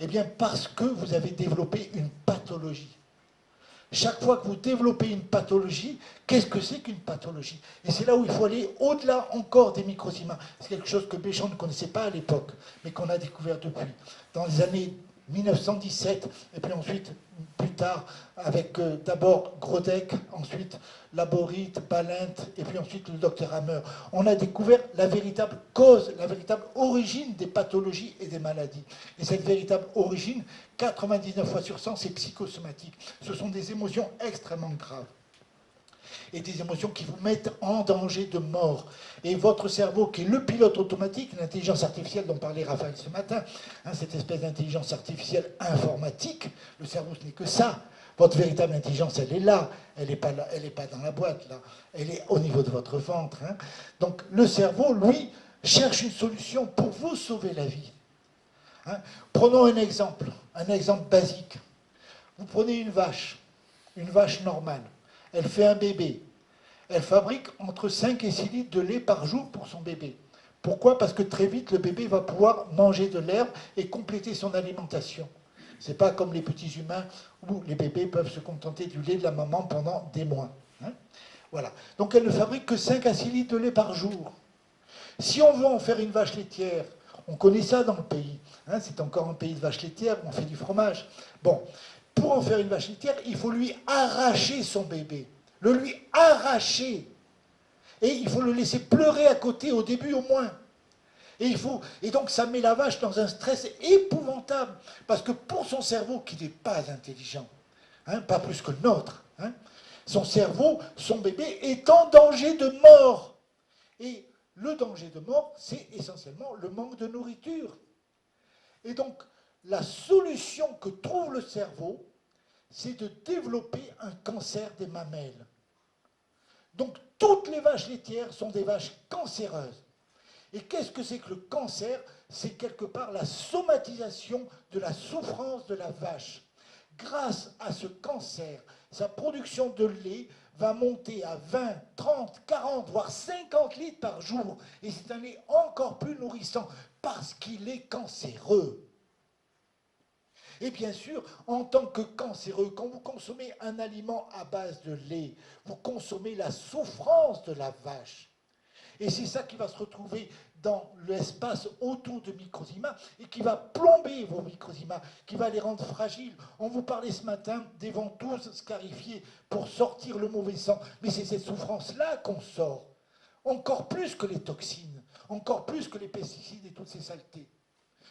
Eh bien parce que vous avez développé une pathologie. Chaque fois que vous développez une pathologie, qu'est-ce que c'est qu'une pathologie? Et c'est là où il faut aller au-delà encore des microzymas. C'est quelque chose que Béchamp ne connaissait pas à l'époque, mais qu'on a découvert depuis. Dans les années 1917, et puis ensuite, plus tard, avec d'abord Grodek, ensuite Laborit, Balint, et puis ensuite le docteur Hammer, on a découvert la véritable cause, la véritable origine des pathologies et des maladies. Et cette véritable origine, 99 fois sur 100, c'est psychosomatique. Ce sont des émotions extrêmement graves. Et des émotions qui vous mettent en danger de mort. Et votre cerveau, qui est le pilote automatique, l'intelligence artificielle dont parlait Raphaël ce matin, hein, cette espèce d'intelligence artificielle informatique, le cerveau, ce n'est que ça. Votre véritable intelligence, elle est là. Elle n'est pas là, elle n'est pas dans la boîte, là. Elle est au niveau de votre ventre. Hein. Donc le cerveau, lui, cherche une solution pour vous sauver la vie. Hein. Prenons un exemple basique. Vous prenez une vache normale. Elle fait un bébé. Elle fabrique entre 5 et 6 litres de lait par jour pour son bébé. Pourquoi? Parce que très vite, le bébé va pouvoir manger de l'herbe et compléter son alimentation. Ce n'est pas comme les petits humains où les bébés peuvent se contenter du lait de la maman pendant des mois. Hein. Voilà. Donc elle ne fabrique que 5 à 6 litres de lait par jour. Si on veut en faire une vache laitière, on connaît ça dans le pays. Hein, c'est encore un pays de vaches laitières où on fait du fromage. Bon, pour en faire une vache laitière, il faut lui arracher son bébé. Le lui arracher. Et il faut le laisser pleurer à côté, au début au moins. Et donc ça met la vache dans un stress épouvantable. Parce que pour son cerveau, qui n'est pas intelligent, hein, pas plus que le nôtre, hein, son cerveau, son bébé est en danger de mort. Et le danger de mort, c'est essentiellement le manque de nourriture. Et donc, la solution que trouve le cerveau, c'est de développer un cancer des mamelles. Donc, toutes les vaches laitières sont des vaches cancéreuses. Et qu'est-ce que c'est que le cancer? C'est quelque part la somatisation de la souffrance de la vache. Grâce à ce cancer, sa production de lait va monter à 20, 30, 40, voire 50 litres par jour. Et c'est un lait encore plus nourrissant parce qu'il est cancéreux. Et bien sûr, en tant que cancéreux, quand vous consommez un aliment à base de lait, vous consommez la souffrance de la vache. Et c'est ça qui va se retrouver dans l'espace autour de Microzima et qui va plomber vos Microzima, qui va les rendre fragiles. On vous parlait ce matin des ventouses scarifiées pour sortir le mauvais sang. Mais c'est cette souffrance-là qu'on sort. Encore plus que les toxines, encore plus que les pesticides et toutes ces saletés.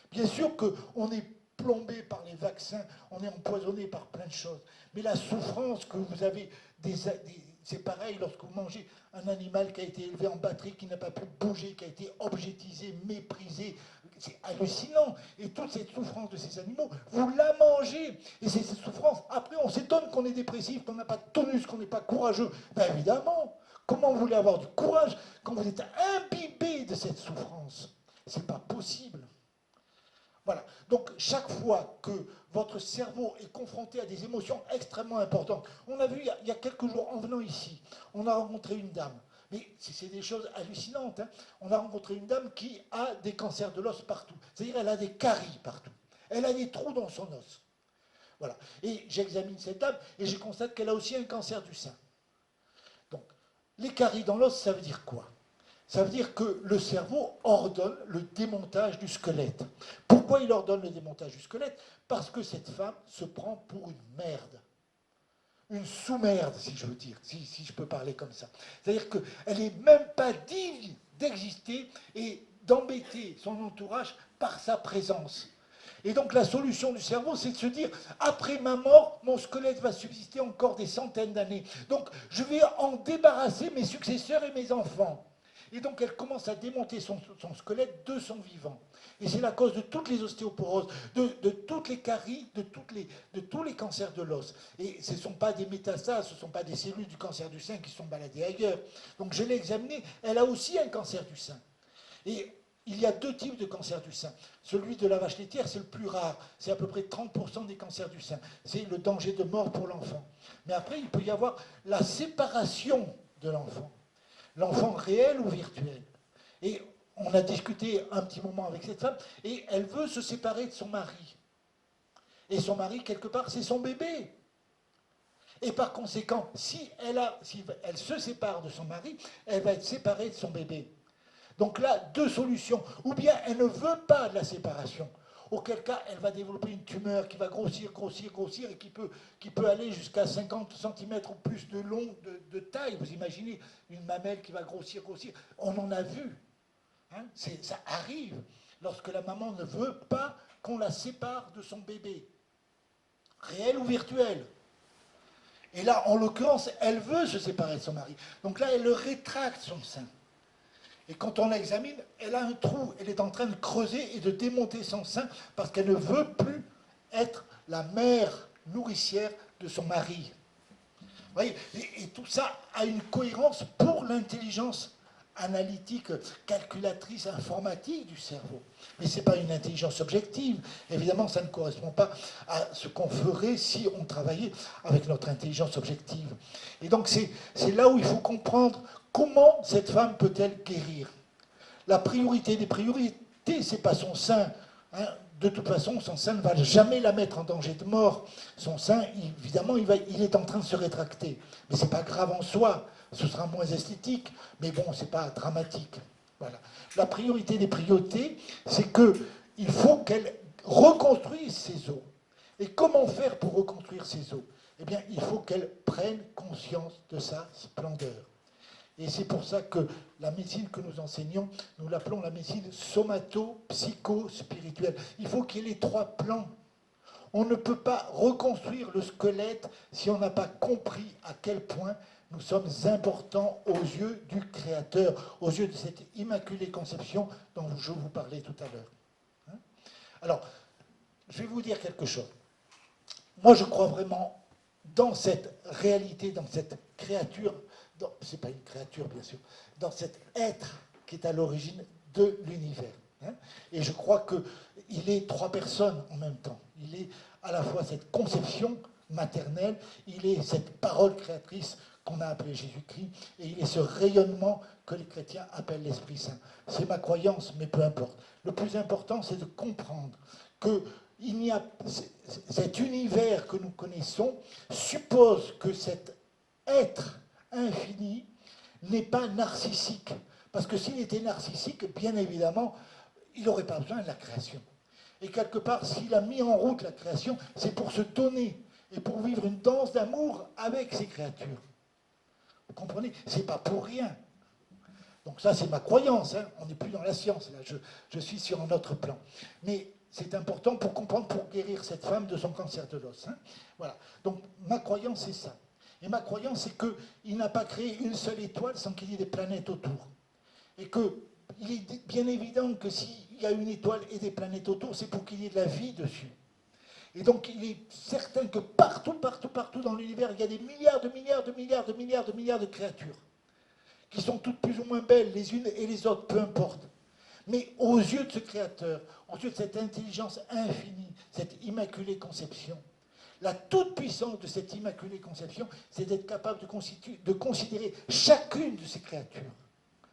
Bien sûr qu'on est plombé par les vaccins, on est empoisonné par plein de choses. Mais la souffrance que vous avez, c'est pareil lorsque vous mangez un animal qui a été élevé en batterie, qui n'a pas pu bouger, qui a été objetisé, méprisé. C'est hallucinant. Et toute cette souffrance de ces animaux, vous la mangez. Et c'est cette souffrance. Après, on s'étonne qu'on est dépressif, qu'on n'a pas de tonus, qu'on n'est pas courageux. Ben évidemment. Comment vous voulez avoir du courage quand vous êtes imbibé de cette souffrance? C'est pas possible. Voilà. Donc, chaque fois que votre cerveau est confronté à des émotions extrêmement importantes, on a vu il y a quelques jours, en venant ici, on a rencontré une dame. Mais c'est des choses hallucinantes. Hein. On a rencontré une dame qui a des cancers de l'os partout. C'est-à-dire elle a des caries partout. Elle a des trous dans son os. Voilà. Et j'examine cette dame et je constate qu'elle a aussi un cancer du sein. Donc, les caries dans l'os, ça veut dire quoi? Ça veut dire que le cerveau ordonne le démontage du squelette. Pourquoi il ordonne le démontage du squelette? Parce que cette femme se prend pour une merde. Une sous-merde, si je veux dire, si je peux parler comme ça. C'est-à-dire qu'elle n'est même pas digne d'exister et d'embêter son entourage par sa présence. Et donc la solution du cerveau, c'est de se dire, après ma mort, mon squelette va subsister encore des centaines d'années. Donc je vais en débarrasser mes successeurs et mes enfants. Et donc elle commence à démonter son squelette de son vivant. Et c'est la cause de toutes les ostéoporoses, de toutes les caries, de tous les cancers de l'os. Et ce ne sont pas des métastases, ce ne sont pas des cellules du cancer du sein qui sont baladées ailleurs. Donc je l'ai examinée, elle a aussi un cancer du sein. Et il y a deux types de cancers du sein. Celui de la vache laitière, c'est le plus rare. C'est à peu près 30% des cancers du sein. C'est le danger de mort pour l'enfant. Mais après, il peut y avoir la séparation de l'enfant. L'enfant réel ou virtuel. Et on a discuté un petit moment avec cette femme, et elle veut se séparer de son mari. Et son mari, quelque part, c'est son bébé. Et par conséquent, si elle se sépare de son mari, elle va être séparée de son bébé. Donc là, deux solutions. Ou bien elle ne veut pas de la séparation, auquel cas elle va développer une tumeur qui va grossir, grossir, grossir, et qui peut aller jusqu'à 50 cm ou plus de long de taille. Vous imaginez une mamelle qui va grossir, grossir. On en a vu. Hein, ça arrive lorsque la maman ne veut pas qu'on la sépare de son bébé, réel ou virtuel. Et là, en l'occurrence, elle veut se séparer de son mari. Donc là, elle le rétracte son sein. Et quand on l'examine, elle a un trou, elle est en train de creuser et de démonter son sein parce qu'elle ne veut plus être la mère nourricière de son mari. Vous voyez, et tout ça a une cohérence pour l'intelligence analytique, calculatrice, informatique du cerveau. Mais ce n'est pas une intelligence objective. Évidemment, ça ne correspond pas à ce qu'on ferait si on travaillait avec notre intelligence objective. Et donc, c'est là où il faut comprendre comment cette femme peut-elle guérir. La priorité des priorités, ce n'est pas son sein. Hein. De toute façon, son sein ne va jamais la mettre en danger de mort. Son sein, évidemment, il est en train de se rétracter. Mais ce n'est pas grave en soi. Ce sera moins esthétique, mais bon, ce n'est pas dramatique. Voilà. La priorité des priorités, c'est qu'il faut qu'elle reconstruise ses os. Et comment faire pour reconstruire ses os? Eh bien, il faut qu'elle prenne conscience de sa splendeur. Et c'est pour ça que la médecine que nous enseignons, nous l'appelons la médecine somato-psycho-spirituelle. Il faut qu'il y ait les trois plans. On ne peut pas reconstruire le squelette si on n'a pas compris à quel point nous sommes importants aux yeux du Créateur, aux yeux de cette immaculée conception dont je vous parlais tout à l'heure. Hein? Alors, je vais vous dire quelque chose. Moi, je crois vraiment dans cette réalité, dans cette créature, ce n'est pas une créature, bien sûr, dans cet être qui est à l'origine de l'univers. Hein? Et je crois qu'il est trois personnes en même temps. Il est à la fois cette conception maternelle, il est cette parole créatrice qu'on a appelée Jésus-Christ, et il est ce rayonnement que les chrétiens appellent l'Esprit Saint. C'est ma croyance, mais peu importe. Le plus important, c'est de comprendre que il n'y a, cet univers que nous connaissons suppose que cet être infini n'est pas narcissique. Parce que s'il était narcissique, bien évidemment, il n'aurait pas besoin de la création. Et quelque part, s'il a mis en route la création, c'est pour se donner et pour vivre une danse d'amour avec ces créatures. Vous comprenez? C'est pas pour rien. Donc ça, c'est ma croyance. Hein. On n'est plus dans la science. Là. Je suis sur un autre plan. Mais c'est important pour comprendre, pour guérir cette femme de son cancer de l'os. Hein. Voilà. Donc ma croyance, c'est ça. Et ma croyance, c'est qu'il n'a pas créé une seule étoile sans qu'il y ait des planètes autour. Et qu'il est bien évident que s'il y a une étoile et des planètes autour, c'est pour qu'il y ait de la vie dessus. Et donc, il est certain que partout, partout, partout dans l'univers, il y a des milliards de milliards de milliards de milliards de milliards de créatures qui sont toutes plus ou moins belles les unes et les autres, peu importe. Mais aux yeux de ce Créateur, aux yeux de cette intelligence infinie, cette immaculée conception, la toute-puissance de cette immaculée conception, c'est d'être capable de considérer chacune de ces créatures,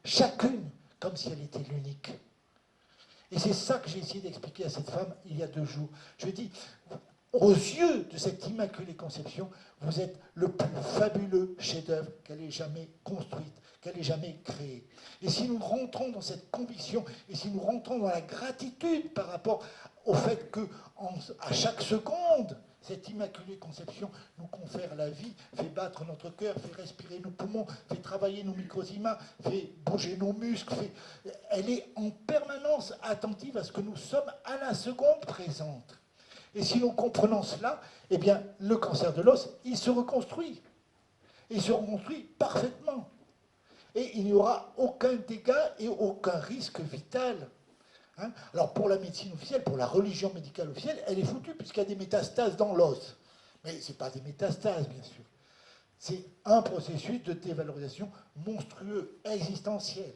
chacune, comme si elle était l'unique. Et c'est ça que j'ai essayé d'expliquer à cette femme il y a 2 jours. Je lui ai dit, aux yeux de cette immaculée conception, vous êtes le plus fabuleux chef-d'œuvre qu'elle ait jamais construite, qu'elle ait jamais créé. Et si nous rentrons dans cette conviction, et si nous rentrons dans la gratitude par rapport au fait qu'à chaque seconde, cette immaculée conception nous confère la vie, fait battre notre cœur, fait respirer nos poumons, fait travailler nos microzymas, fait bouger nos muscles, elle est en permanence attentive à ce que nous sommes à la seconde présente. Et si nous comprenons cela, eh bien, le cancer de l'os, il se reconstruit. Il se reconstruit parfaitement. Et il n'y aura aucun dégât et aucun risque vital. Hein? Alors pour la médecine officielle, pour la religion médicale officielle, elle est foutue puisqu'il y a des métastases dans l'os. Mais ce n'est pas des métastases, bien sûr. C'est un processus de dévalorisation monstrueux, existentiel.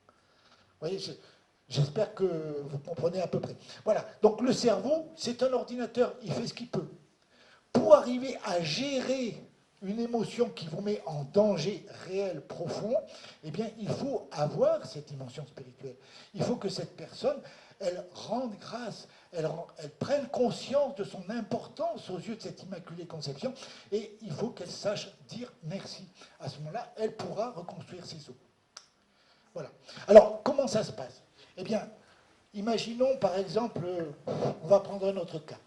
Vous voyez, j'espère que vous comprenez à peu près. Voilà, donc le cerveau, c'est un ordinateur, il fait ce qu'il peut. Pour arriver à gérer une émotion qui vous met en danger réel, profond, eh bien, il faut avoir cette dimension spirituelle. Il faut que cette personne, elle rende grâce, elle prenne conscience de son importance aux yeux de cette immaculée conception, et il faut qu'elle sache dire merci. À ce moment-là, elle pourra reconstruire ses os. Voilà. Alors, comment ça se passe? Eh bien, imaginons par exemple, on va prendre un autre cas.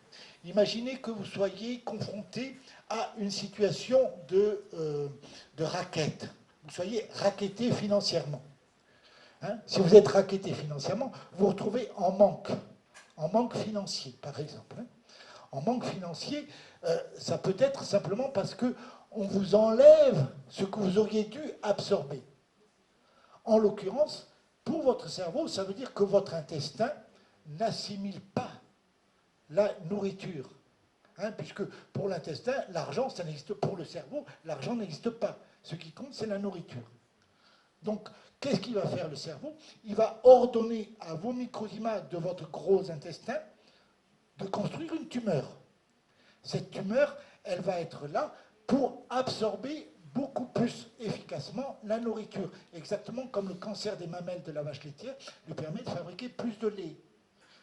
Imaginez que vous soyez confronté à une situation de raquette. Vous soyez racketté financièrement. Hein? Si vous êtes racketté financièrement, vous vous retrouvez en manque financier, par exemple. Hein? En manque financier, ça peut être simplement parce qu'on vous enlève ce que vous auriez dû absorber. En l'occurrence, pour votre cerveau, ça veut dire que votre intestin n'assimile pas la nourriture. Hein, puisque pour l'intestin, l'argent, ça n'existe pas. Pour le cerveau, l'argent n'existe pas. Ce qui compte, c'est la nourriture. Donc, qu'est-ce qu'il va faire le cerveau? Il va ordonner à vos microzymas de votre gros intestin de construire une tumeur. Cette tumeur, elle va être là pour absorber beaucoup plus efficacement la nourriture. Exactement comme le cancer des mamelles de la vache laitière lui permet de fabriquer plus de lait.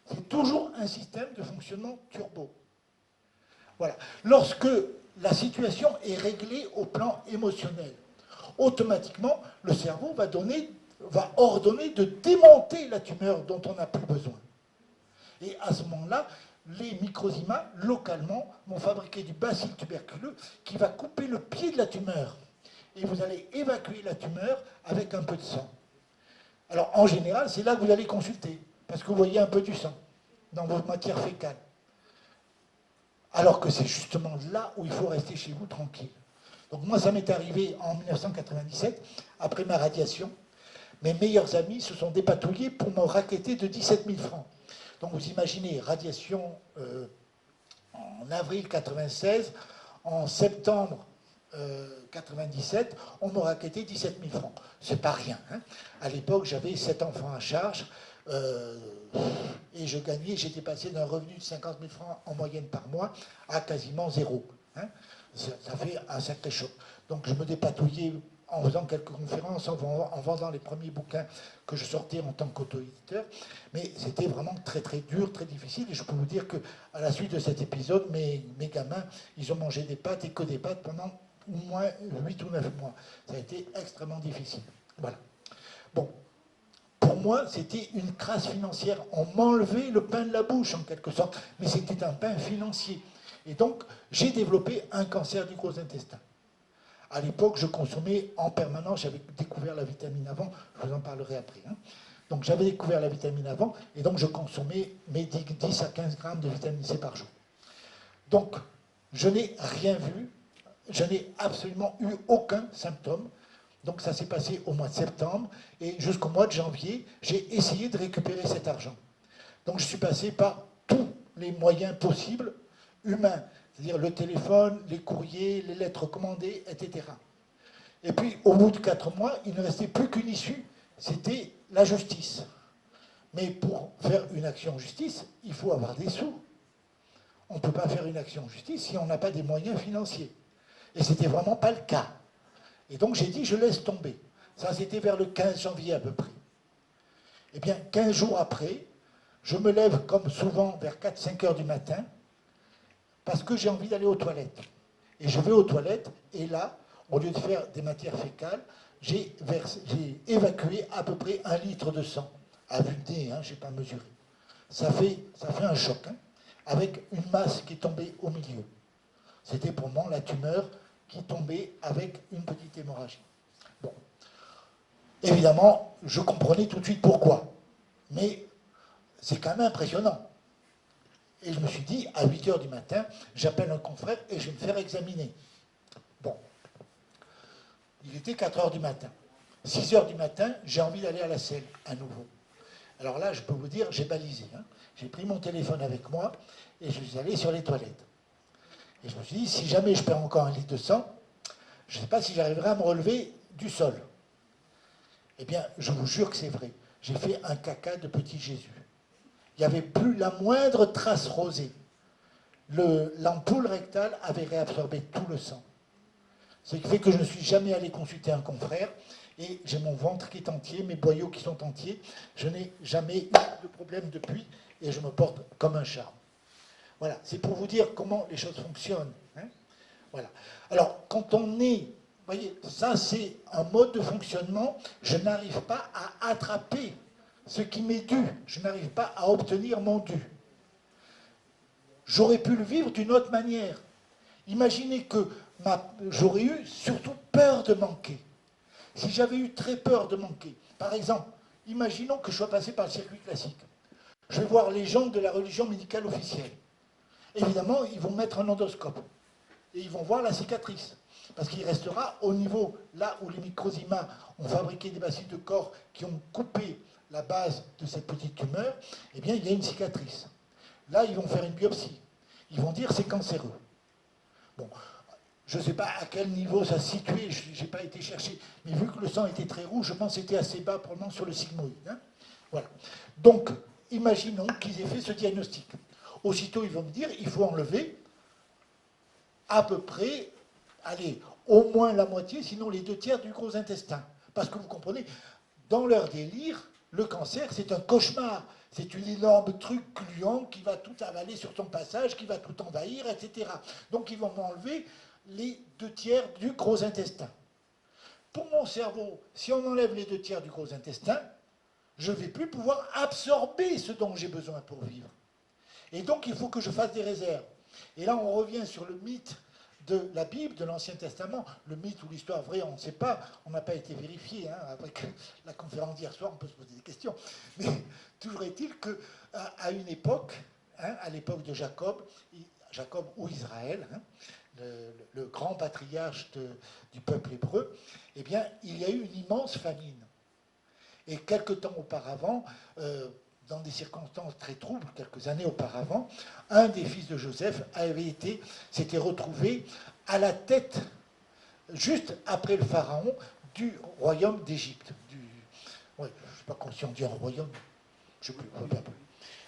C'est toujours un système de fonctionnement turbo. Voilà. Lorsque la situation est réglée au plan émotionnel, automatiquement, le cerveau va ordonner de démonter la tumeur dont on n'a plus besoin. Et à ce moment-là, les microzymas, localement, vont fabriquer du bacille tuberculeux qui va couper le pied de la tumeur. Et vous allez évacuer la tumeur avec un peu de sang. Alors, en général, c'est là que vous allez consulter, parce que vous voyez un peu du sang dans vos matières fécales. Alors que c'est justement là où il faut rester chez vous tranquille. Donc moi, ça m'est arrivé en 1997, après ma radiation. Mes meilleurs amis se sont dépatouillés pour me racketter de 17 000 francs. Donc vous imaginez, radiation en avril 1996, en septembre 1997, on me rackettait 17 000 francs. C'est pas rien. Hein. À l'époque, j'avais 7 enfants à charge. Et j'étais passé d'un revenu de 50 000 francs en moyenne par mois à quasiment 0. Hein. Ça fait un sacré choc. Donc je me dépatouillais en faisant quelques conférences, en vendant les premiers bouquins que je sortais en tant qu'auto-éditeur. Mais c'était vraiment très très dur, très difficile. Et je peux vous dire qu'à la suite de cet épisode, mes gamins, ils ont mangé des pâtes et que des pâtes pendant au moins 8 ou 9 mois. Ça a été extrêmement difficile. Voilà. Bon. Pour moi, c'était une crasse financière. On m'enlevait le pain de la bouche, en quelque sorte. Mais c'était un pain financier. Et donc, j'ai développé un cancer du gros intestin. À l'époque, je consommais en permanence, j'avais découvert la vitamine avant, je vous en parlerai après. Hein. Donc j'avais découvert la vitamine avant, et donc je consommais mes 10 à 15 grammes de vitamine C par jour. Donc, je n'ai rien vu, je n'ai absolument eu aucun symptôme. Donc ça s'est passé au mois de septembre, et jusqu'au mois de janvier, j'ai essayé de récupérer cet argent. Donc je suis passé par tous les moyens possibles, humains, c'est-à-dire le téléphone, les courriers, les lettres commandées, etc. Et puis, au bout de 4 mois, il ne restait plus qu'une issue, c'était la justice. Mais pour faire une action en justice, il faut avoir des sous. On ne peut pas faire une action en justice si on n'a pas des moyens financiers. Et ce n'était vraiment pas le cas. Et donc j'ai dit, je laisse tomber. Ça, c'était vers le 15 janvier à peu près. Eh bien, 15 jours après, je me lève comme souvent vers 4-5 heures du matin, parce que j'ai envie d'aller aux toilettes. Et je vais aux toilettes, et là, au lieu de faire des matières fécales, j'ai évacué à peu près 1 litre de sang. À vue de nez, hein, je n'ai pas mesuré. Ça fait un choc, hein, avec une masse qui est tombée au milieu. C'était pour moi la tumeur qui tombait avec une petite hémorragie. Bon. Évidemment, je comprenais tout de suite pourquoi. Mais c'est quand même impressionnant. Et je me suis dit, à 8 heures du matin, j'appelle un confrère et je vais me faire examiner. Bon. Il était 4 heures du matin. 6 heures du matin, j'ai envie d'aller à la selle, à nouveau. Alors là, je peux vous dire, j'ai balisé. Hein. J'ai pris mon téléphone avec moi et je suis allé sur les toilettes. Et je me suis dit, si jamais je perds encore 1 litre de sang, je ne sais pas si j'arriverai à me relever du sol. Eh bien, je vous jure que c'est vrai. J'ai fait un caca de petit Jésus. Il n'y avait plus la moindre trace rosée. L'ampoule rectale avait réabsorbé tout le sang. Ce qui fait que je ne suis jamais allé consulter un confrère, et j'ai mon ventre qui est entier, mes boyaux qui sont entiers. Je n'ai jamais eu de problème depuis, et je me porte comme un charme. Voilà, c'est pour vous dire comment les choses fonctionnent. Hein. Voilà. Alors, quand on est, vous voyez, ça c'est un mode de fonctionnement, je n'arrive pas à attraper ce qui m'est dû, je n'arrive pas à obtenir mon dû. J'aurais pu le vivre d'une autre manière. Imaginez que j'aurais eu surtout peur de manquer. Si j'avais eu très peur de manquer, par exemple, imaginons que je sois passé par le circuit classique. Je vais voir les gens de la religion médicale officielle. Évidemment, ils vont mettre un endoscope et ils vont voir la cicatrice. Parce qu'il restera au niveau, là où les microzymas ont fabriqué des bacilles de corps qui ont coupé la base de cette petite tumeur, eh bien, il y a une cicatrice. Là, ils vont faire une biopsie. Ils vont dire c'est cancéreux. Bon, je ne sais pas à quel niveau ça se situait, je n'ai pas été chercher, mais vu que le sang était très rouge, je pense que c'était assez bas, probablement sur le sigmoïde. Hein. Voilà. Donc, imaginons qu'ils aient fait ce diagnostic. Aussitôt, ils vont me dire, il faut enlever à peu près, allez, au moins la moitié, sinon les 2 tiers du gros intestin. Parce que vous comprenez, dans leur délire, le cancer, c'est un cauchemar. C'est une énorme truc gluant qui va tout avaler sur ton passage, qui va tout envahir, etc. Donc ils vont m'enlever les 2 tiers du gros intestin. Pour mon cerveau, si on enlève les 2 tiers du gros intestin, je ne vais plus pouvoir absorber ce dont j'ai besoin pour vivre. Et donc il faut que je fasse des réserves. Et là on revient sur le mythe de la Bible, de l'Ancien Testament, le mythe ou l'histoire vraie, on ne sait pas, on n'a pas été vérifié, hein, avec la conférence d'hier soir, on peut se poser des questions, mais toujours est-il qu'à une époque, hein, à l'époque de Jacob ou Israël, hein, le grand patriarche du peuple hébreu, eh bien, il y a eu une immense famine. Et quelque temps auparavant, dans des circonstances très troubles, quelques années auparavant, un des fils de Joseph s'était retrouvé à la tête, juste après le pharaon, du royaume d'Égypte. Ouais, je ne sais pas si on dit un royaume, je ne sais plus,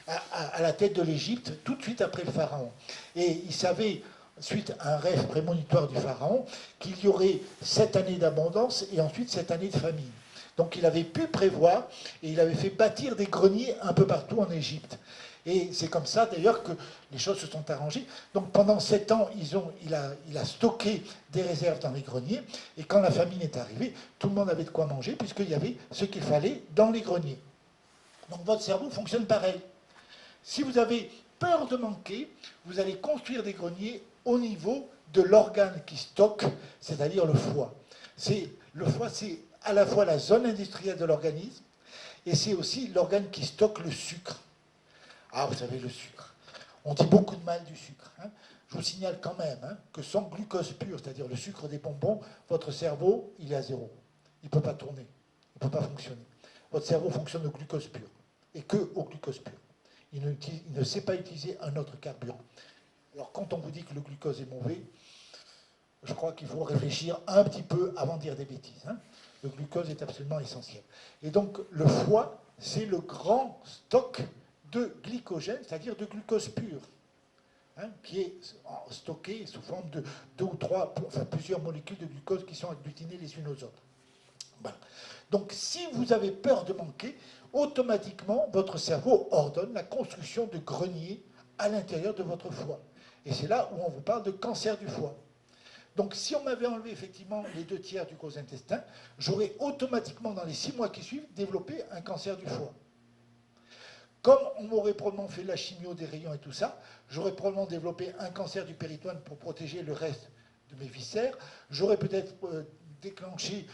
à la tête de l'Égypte, tout de suite après le pharaon. Et il savait, suite à un rêve prémonitoire du pharaon, qu'il y aurait 7 années d'abondance et ensuite 7 années de famine. Donc il avait pu prévoir et il avait fait bâtir des greniers un peu partout en Égypte. Et c'est comme ça d'ailleurs que les choses se sont arrangées. Donc pendant 7 ans, il a stocké des réserves dans les greniers. Et quand la famine est arrivée, tout le monde avait de quoi manger puisqu'il y avait ce qu'il fallait dans les greniers. Donc votre cerveau fonctionne pareil. Si vous avez peur de manquer, vous allez construire des greniers au niveau de l'organe qui stocke, c'est-à-dire le foie. Le foie, c'est à la fois la zone industrielle de l'organisme et c'est aussi l'organe qui stocke le sucre. Ah, vous savez, le sucre. On dit beaucoup de mal du sucre. Hein. Je vous signale quand même que sans glucose pur, c'est-à-dire le sucre des bonbons, votre cerveau, il est à zéro. Il ne peut pas tourner. Il ne peut pas fonctionner. Votre cerveau fonctionne au glucose pur. Et que au glucose pur. Il ne sait pas utiliser un autre carburant. Alors, quand on vous dit que le glucose est mauvais, je crois qu'il faut réfléchir un petit peu avant de dire des bêtises. Hein. Le glucose est absolument essentiel. Et donc, le foie, c'est le grand stock de glycogène, c'est-à-dire de glucose pur, hein, qui est stocké sous forme de 2 ou 3, enfin plusieurs molécules de glucose qui sont agglutinées les unes aux autres. Voilà. Donc, si vous avez peur de manquer, automatiquement, votre cerveau ordonne la construction de greniers à l'intérieur de votre foie. Et c'est là où on vous parle de cancer du foie. Donc, si on m'avait enlevé effectivement les 2/3 du gros intestin, j'aurais automatiquement, dans les 6 mois qui suivent, développé un cancer du foie. Comme on m'aurait probablement fait la chimio, des rayons et tout ça, j'aurais probablement développé un cancer du péritoine pour protéger le reste de mes viscères. J'aurais peut-être déclenché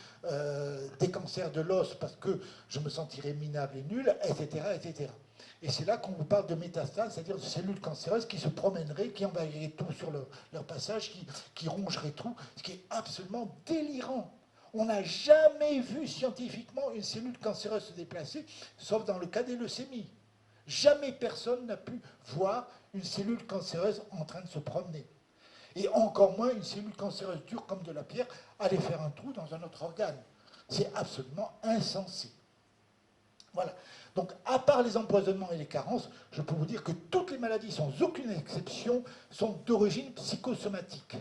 des cancers de l'os parce que je me sentirais minable et nul, etc., etc. Et c'est là qu'on vous parle de métastases, c'est-à-dire de cellules cancéreuses qui se promèneraient, qui envahiraient tout sur leur passage, qui rongeraient tout, ce qui est absolument délirant. On n'a jamais vu scientifiquement une cellule cancéreuse se déplacer, sauf dans le cas des leucémies. Jamais personne n'a pu voir une cellule cancéreuse en train de se promener. Et encore moins une cellule cancéreuse dure comme de la pierre aller faire un trou dans un autre organe. C'est absolument insensé. Voilà. Donc, à part les empoisonnements et les carences, je peux vous dire que toutes les maladies, sans aucune exception, sont d'origine psychosomatique.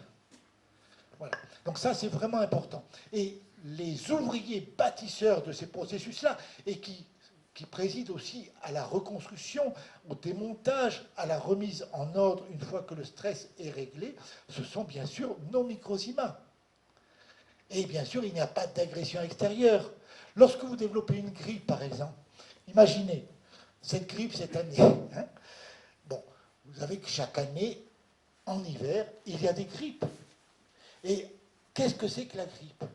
Voilà. Donc ça, c'est vraiment important. Et les ouvriers bâtisseurs de ces processus-là, et qui président aussi à la reconstruction, au démontage, à la remise en ordre une fois que le stress est réglé, ce sont bien sûr nos microzymas. Et bien sûr, il n'y a pas d'agression extérieure. Lorsque vous développez une grippe, par exemple, imaginez, cette grippe cette année, hein, bon, vous savez que chaque année, en hiver, il y a des grippes. Et qu'est-ce que c'est que la grippe?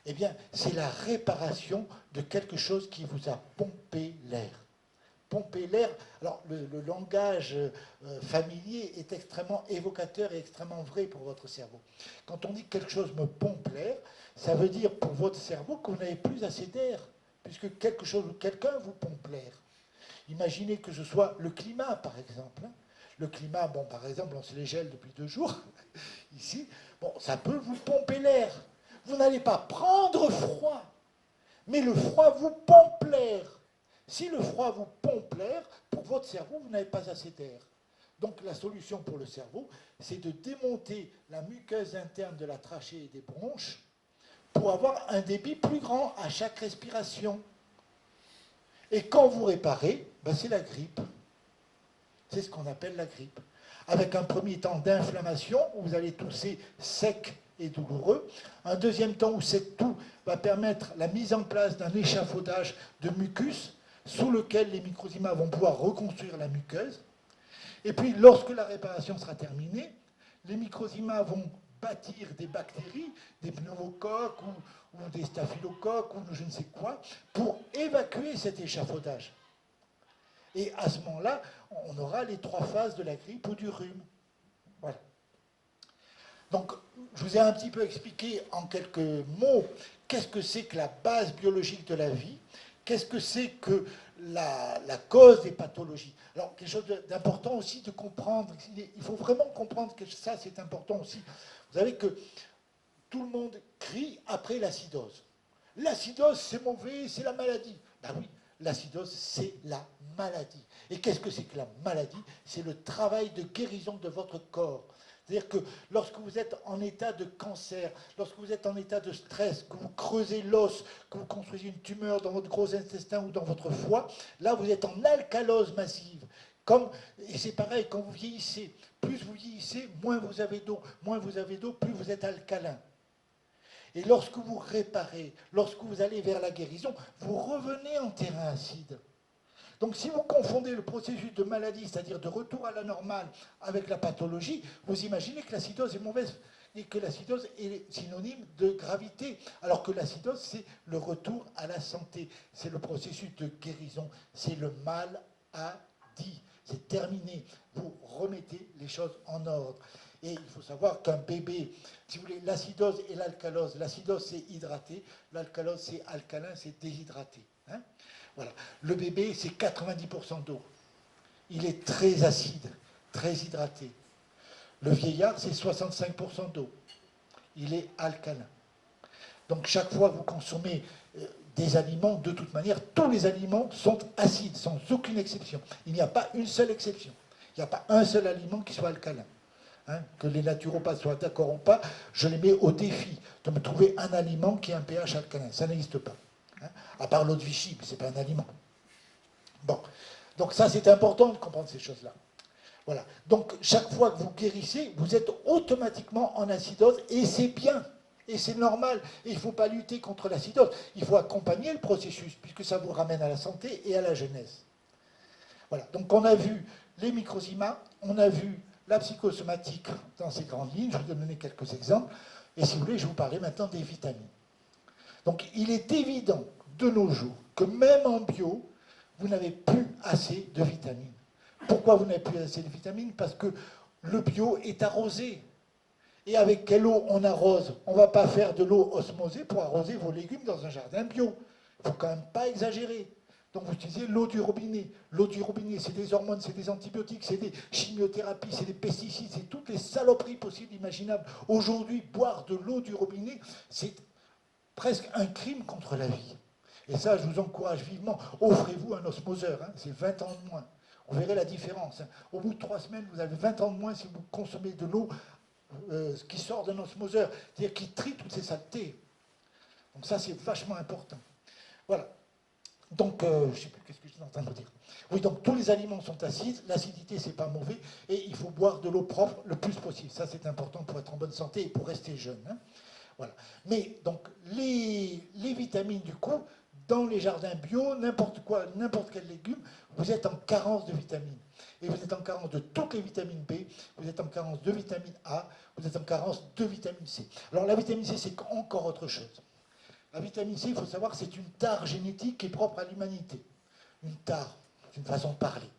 Eh bien, c'est la réparation de quelque chose qui vous a pompé l'air. Pomper l'air, alors le langage familier est extrêmement évocateur et extrêmement vrai pour votre cerveau. Quand on dit que quelque chose me pompe l'air, ça veut dire pour votre cerveau que vous n'avez plus assez d'air, puisque quelque chose ou quelqu'un vous pompe l'air. Imaginez que ce soit le climat, par exemple. Le climat, bon, par exemple, on se les gèle depuis 2 jours, ici, bon, ça peut vous pomper l'air. Vous n'allez pas prendre froid, mais le froid vous pompe l'air. Si le froid vous pompe l'air, pour votre cerveau, vous n'avez pas assez d'air. Donc la solution pour le cerveau, c'est de démonter la muqueuse interne de la trachée et des bronches pour avoir un débit plus grand à chaque respiration. Et quand vous réparez, ben c'est la grippe. C'est ce qu'on appelle la grippe. Avec un premier temps d'inflammation, où vous allez tousser sec et douloureux. Un deuxième temps où cette toux va permettre la mise en place d'un échafaudage de mucus sous lequel les microzymas vont pouvoir reconstruire la muqueuse. Et puis, lorsque la réparation sera terminée, les microzymas vont bâtir des bactéries, des pneumocoques ou des staphylocoques ou je ne sais quoi, pour évacuer cet échafaudage. Et à ce moment-là, on aura les 3 phases de la grippe ou du rhume. Voilà. Donc, je vous ai un petit peu expliqué en quelques mots qu'est-ce que c'est que la base biologique de la vie, qu'est-ce que c'est que la cause des pathologies. Alors, quelque chose d'important aussi de comprendre, il faut vraiment comprendre que ça, c'est important aussi. Vous savez que tout le monde crie après l'acidose. L'acidose, c'est mauvais, c'est la maladie. Ben oui, l'acidose, c'est la maladie. Et qu'est-ce que c'est que la maladie? C'est le travail de guérison de votre corps. C'est-à-dire que lorsque vous êtes en état de cancer, lorsque vous êtes en état de stress, que vous creusez l'os, que vous construisez une tumeur dans votre gros intestin ou dans votre foie, là vous êtes en alcalose massive. Et c'est pareil, quand vous vieillissez, plus vous vieillissez, moins vous avez d'eau. Moins vous avez d'eau, plus vous êtes alcalin. Et lorsque vous réparez, lorsque vous allez vers la guérison, vous revenez en terrain acide. Donc si vous confondez le processus de maladie, c'est-à-dire de retour à la normale, avec la pathologie, vous imaginez que l'acidose est mauvaise et que l'acidose est synonyme de gravité, alors que l'acidose, c'est le retour à la santé, c'est le processus de guérison, c'est le mal à dit, c'est terminé, vous remettez les choses en ordre. Et il faut savoir qu'un bébé, si vous voulez, l'acidose et l'alcalose, l'acidose c'est hydraté, l'alcalose c'est alcalin, c'est déshydraté. Hein, voilà. Le bébé, c'est 90% d'eau. Il est très acide, très hydraté. Le vieillard, c'est 65% d'eau. Il est alcalin. Donc chaque fois que vous consommez des aliments, de toute manière, tous les aliments sont acides, sans aucune exception. Il n'y a pas une seule exception. Il n'y a pas un seul aliment qui soit alcalin. Hein, que les naturopathes soient d'accord ou pas, je les mets au défi de me trouver un aliment qui a un pH alcalin. Ça n'existe pas. Hein, à part l'eau de Vichy, mais ce n'est pas un aliment. Bon. Donc ça, c'est important de comprendre ces choses-là. Voilà. Donc chaque fois que vous guérissez, vous êtes automatiquement en acidose, et c'est bien. Et c'est normal. Et il ne faut pas lutter contre l'acidose. Il faut accompagner le processus, puisque ça vous ramène à la santé et à la jeunesse. Voilà. Donc on a vu les microzymas, on a vu la psychosomatique dans ses grandes lignes. Je vais vous donner quelques exemples. Et si vous voulez, je vais vous parler maintenant des vitamines. Donc il est évident de nos jours que même en bio, vous n'avez plus assez de vitamines. Pourquoi vous n'avez plus assez de vitamines? Parce que le bio est arrosé. Et avec quelle eau on arrose? On ne va pas faire de l'eau osmosée pour arroser vos légumes dans un jardin bio. Il ne faut quand même pas exagérer. Donc vous utilisez l'eau du robinet. L'eau du robinet, c'est des hormones, c'est des antibiotiques, c'est des chimiothérapies, c'est des pesticides, c'est toutes les saloperies possibles, imaginables. Aujourd'hui, boire de l'eau du robinet, c'est presque un crime contre la vie. Et ça, je vous encourage vivement. Offrez-vous un osmoseur, hein, c'est 20 ans de moins. On verrait la différence. Hein. Au bout de 3 semaines, vous avez 20 ans de moins si vous consommez de l'eau qui sort d'un osmoseur, c'est-à-dire qui trie toutes ces saletés. Donc ça, c'est vachement important. Voilà. Donc, je ne sais plus qu'est-ce que je suis en train de vous dire. Oui, donc tous les aliments sont acides, l'acidité, c'est pas mauvais, et il faut boire de l'eau propre le plus possible. Ça, c'est important pour être en bonne santé et pour rester jeune. Hein. Voilà. Mais, donc, les vitamines, du coup, dans les jardins bio, n'importe quel légume, vous êtes en carence de vitamines. Et vous êtes en carence de toutes les vitamines B, vous êtes en carence de vitamine A, vous êtes en carence de vitamine C. Alors la vitamine C, c'est encore autre chose. La vitamine C, il faut savoir, c'est une tare génétique qui est propre à l'humanité. Une tare, c'est une façon de parler.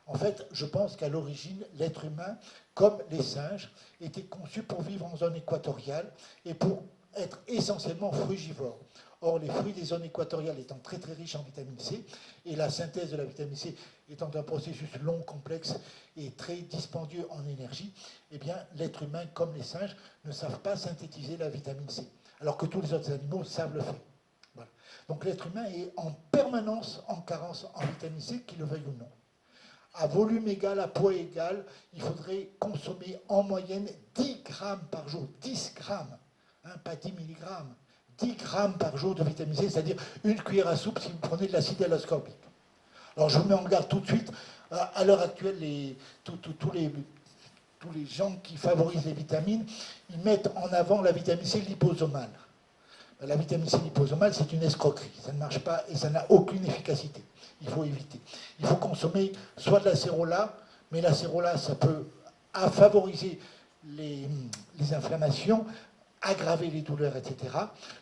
En fait, je pense qu'à l'origine, l'être humain, comme les singes, était conçu pour vivre en zone équatoriale et pour être essentiellement frugivore. Or, les fruits des zones équatoriales étant très très riches en vitamine C, et la synthèse de la vitamine C étant un processus long, complexe et très dispendieux en énergie, eh bien, l'être humain, comme les singes, ne savent pas synthétiser la vitamine C, alors que tous les autres animaux savent le faire. Voilà. Donc l'être humain est en permanence en carence en vitamine C, qu'il le veuille ou non. À volume égal, à poids égal, il faudrait consommer en moyenne 10 grammes par jour, 10 grammes, hein, pas 10 milligrammes. 10 grammes par jour de vitamine C, c'est-à-dire une cuillère à soupe si vous prenez de l'acide L-ascorbique. Alors je vous mets en garde tout de suite, à l'heure actuelle, tous les gens qui favorisent les vitamines, ils mettent en avant la vitamine C liposomale. La vitamine C liposomale, c'est une escroquerie, ça ne marche pas et ça n'a aucune efficacité. Il faut éviter. Il faut consommer soit de l'acérola, mais l'acérola, ça peut favoriser les inflammations, aggraver les douleurs, etc.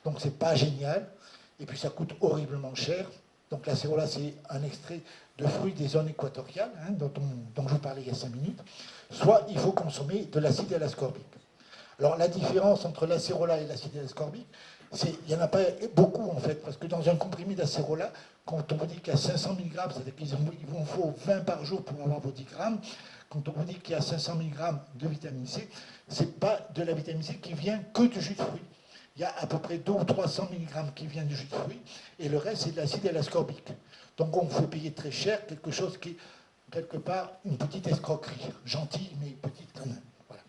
Donc c'est pas génial. Et puis ça coûte horriblement cher. Donc l'acérola, c'est un extrait de fruits des zones équatoriales, hein, dont je vous parlais il y a 5 minutes. Soit il faut consommer de l'acide L-ascorbique. Alors la différence entre l'acérola et l'acide L-ascorbique, il n'y en a pas beaucoup en fait, parce que dans un comprimé d'acérola, quand on vous dit qu'il y a 500 mg, c'est-à-dire qu'il vous faut 20 par jour pour avoir vos 10 grammes, quand on vous dit qu'il y a 500 mg de vitamine C, ce n'est pas de la vitamine C qui vient que du jus de fruits. Il y a à peu près 200 ou 300 mg qui vient du jus de fruits, et le reste, c'est de l'acide L-ascorbique. Donc on fait payer très cher quelque chose qui est, quelque part, une petite escroquerie. Gentille, mais petite quand même. Voilà.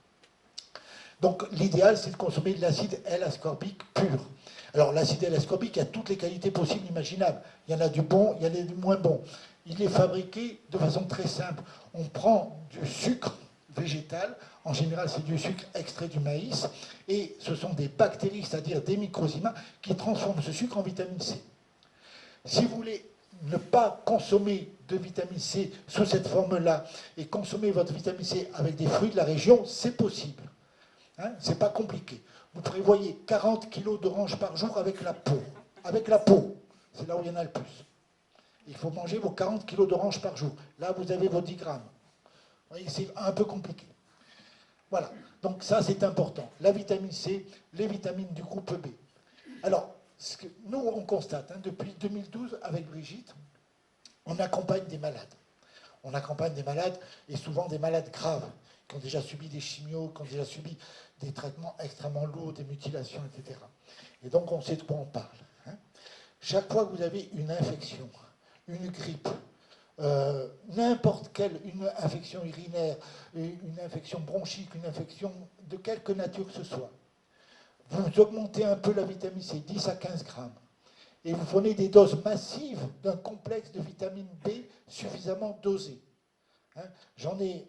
Donc l'idéal, c'est de consommer de l'acide L-ascorbique pur. Alors l'acide L-ascorbique, il y a toutes les qualités possibles, imaginables. Il y en a du bon, il y en a du moins bon. Il est fabriqué de façon très simple. On prend du sucre végétal, en général c'est du sucre extrait du maïs, et ce sont des bactéries, c'est-à-dire des microzymas, qui transforment ce sucre en vitamine C. Si vous voulez ne pas consommer de vitamine C sous cette forme-là, et consommer votre vitamine C avec des fruits de la région, c'est possible. Hein, c'est pas compliqué. Vous prévoyez 40 kg d'oranges par jour avec la peau. Avec la peau, c'est là où il y en a le plus. Il faut manger vos 40 kg d'oranges par jour. Là, vous avez vos 10 grammes. Vous voyez, c'est un peu compliqué. Voilà. Donc ça, c'est important. La vitamine C, les vitamines du groupe B. Alors, ce que nous, on constate, hein, depuis 2012, avec Brigitte, on accompagne des malades. On accompagne des malades, et souvent des malades graves, qui ont déjà subi des chimios, qui ont déjà subi des traitements extrêmement lourds, des mutilations, etc. Et donc, on sait de quoi on parle. Hein. Chaque fois que vous avez une infection, une grippe, n'importe quelle, une infection urinaire, une infection bronchique, une infection de quelque nature que ce soit, vous augmentez un peu la vitamine C, 10 à 15 grammes, et vous prenez des doses massives d'un complexe de vitamine B suffisamment dosé. Hein, J'en ai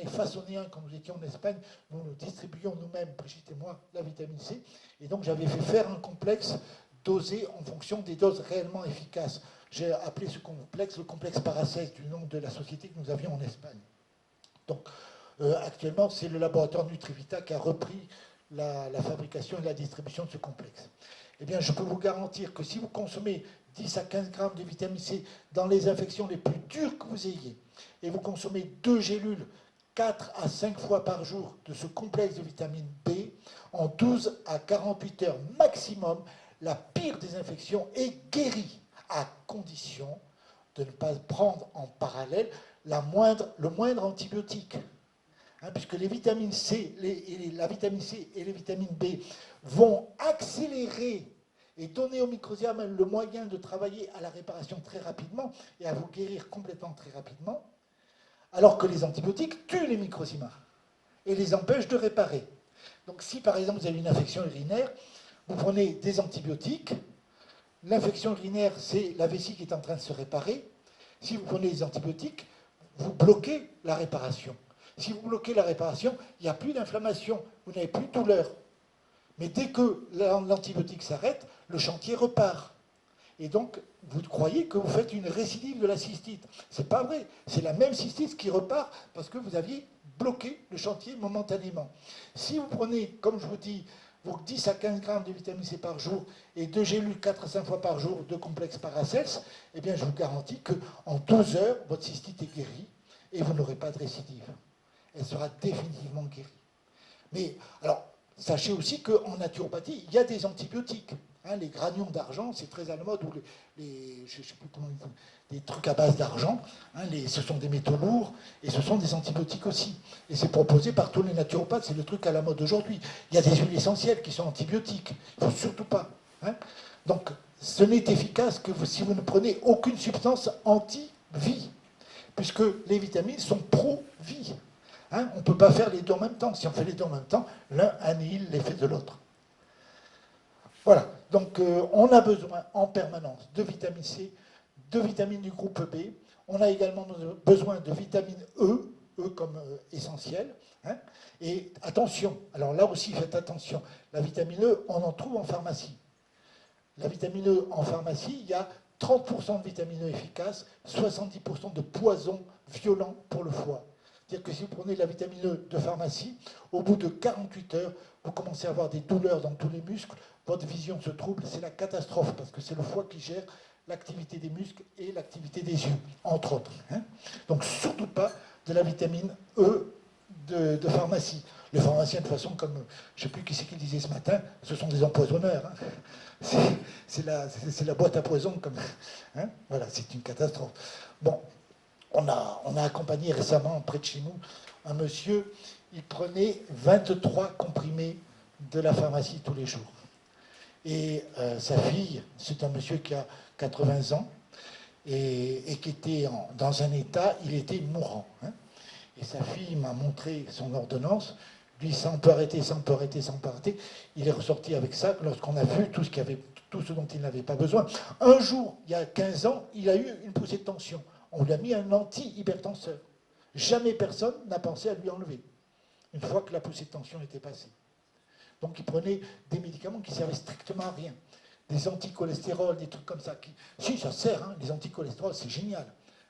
façonné un quand nous étions en Espagne. Nous distribuions nous-mêmes, Brigitte et moi, la vitamine C. Et donc j'avais fait faire un complexe dosé en fonction des doses réellement efficaces. J'ai appelé ce complexe le complexe Paracels, du nom de la société que nous avions en Espagne. Donc actuellement, c'est le laboratoire Nutrivita qui a repris la fabrication et la distribution de ce complexe. Eh bien, je peux vous garantir que si vous consommez 10 à 15 grammes de vitamine C dans les infections les plus dures que vous ayez, et vous consommez 2 gélules 4 à 5 fois par jour de ce complexe de vitamine B, en 12 à 48 heures maximum, la pire des infections est guérie, à condition de ne pas prendre en parallèle le moindre antibiotique. Hein, puisque les vitamines C, la vitamine C et les vitamines B vont accélérer et donner au microsium le moyen de travailler à la réparation très rapidement et à vous guérir complètement très rapidement, alors que les antibiotiques tuent les microzymas et les empêchent de réparer. Donc si par exemple vous avez une infection urinaire, vous prenez des antibiotiques, l'infection urinaire c'est la vessie qui est en train de se réparer, si vous prenez des antibiotiques, vous bloquez la réparation. Si vous bloquez la réparation, il n'y a plus d'inflammation, vous n'avez plus de douleur. Mais dès que l'antibiotique s'arrête, le chantier repart. Et donc, vous croyez que vous faites une récidive de la cystite. Ce n'est pas vrai. C'est la même cystite qui repart parce que vous aviez bloqué le chantier momentanément. Si vous prenez, comme je vous dis, vos 10 à 15 grammes de vitamine C par jour et 2 gélules 4 à 5 fois par jour de complexe Paracels, eh bien, je vous garantis qu'en 12 heures, votre cystite est guérie et vous n'aurez pas de récidive. Elle sera définitivement guérie. Mais, alors, sachez aussi qu'en naturopathie, il y a des antibiotiques. Hein, les granions d'argent, c'est très à la mode, ou je ne sais plus comment ils disent, des trucs à base d'argent. Hein, ce sont des métaux lourds et ce sont des antibiotiques aussi. Et c'est proposé par tous les naturopathes, c'est le truc à la mode aujourd'hui. Il y a des huiles essentielles qui sont antibiotiques. Il ne faut surtout pas. Hein. Donc, ce n'est efficace que si vous ne prenez aucune substance anti-vie, puisque les vitamines sont pro-vie. Hein, on ne peut pas faire les deux en même temps. Si on fait les deux en même temps, l'un annihile l'effet de l'autre. Voilà. Donc, on a besoin en permanence de vitamine C, de vitamines du groupe B. On a également besoin de vitamine E, E comme essentiel. Hein. Et attention, alors là aussi, faites attention. La vitamine E, on en trouve en pharmacie. La vitamine E en pharmacie, il y a 30% de vitamine E efficace, 70% de poison violent pour le foie. C'est-à-dire que si vous prenez la vitamine E de pharmacie, au bout de 48 heures, vous commencez à avoir des douleurs dans tous les muscles, votre vision se trouble, c'est la catastrophe, parce que c'est le foie qui gère l'activité des muscles et l'activité des yeux, entre autres. Hein. Donc surtout pas de la vitamine E de pharmacie. Les pharmaciens, de toute façon, comme je ne sais plus qui c'est qui disait ce matin, ce sont des empoisonneurs. Hein. C'est la boîte à poison. Hein. Voilà, c'est une catastrophe. Bon. On a accompagné récemment, près de chez nous, un monsieur, il prenait 23 comprimés de la pharmacie tous les jours. Et sa fille, c'est un monsieur qui a 80 ans, et qui était dans un état, il était mourant. Hein. Et sa fille m'a montré son ordonnance, Lui, ça on peut arrêter, ça on peut arrêter, ça on peut arrêter. Il est ressorti avec ça lorsqu'on a vu tout ce dont il n'avait pas besoin. Un jour, il y a 15 ans, il a eu une poussée de tension. On lui a mis un anti-hypertenseur. Jamais personne n'a pensé à lui enlever, une fois que la poussée de tension était passée. Donc il prenait des médicaments qui servaient strictement à rien. Des anticholestérol, des trucs comme ça. Si, ça sert, hein, les anticholestérol, c'est génial.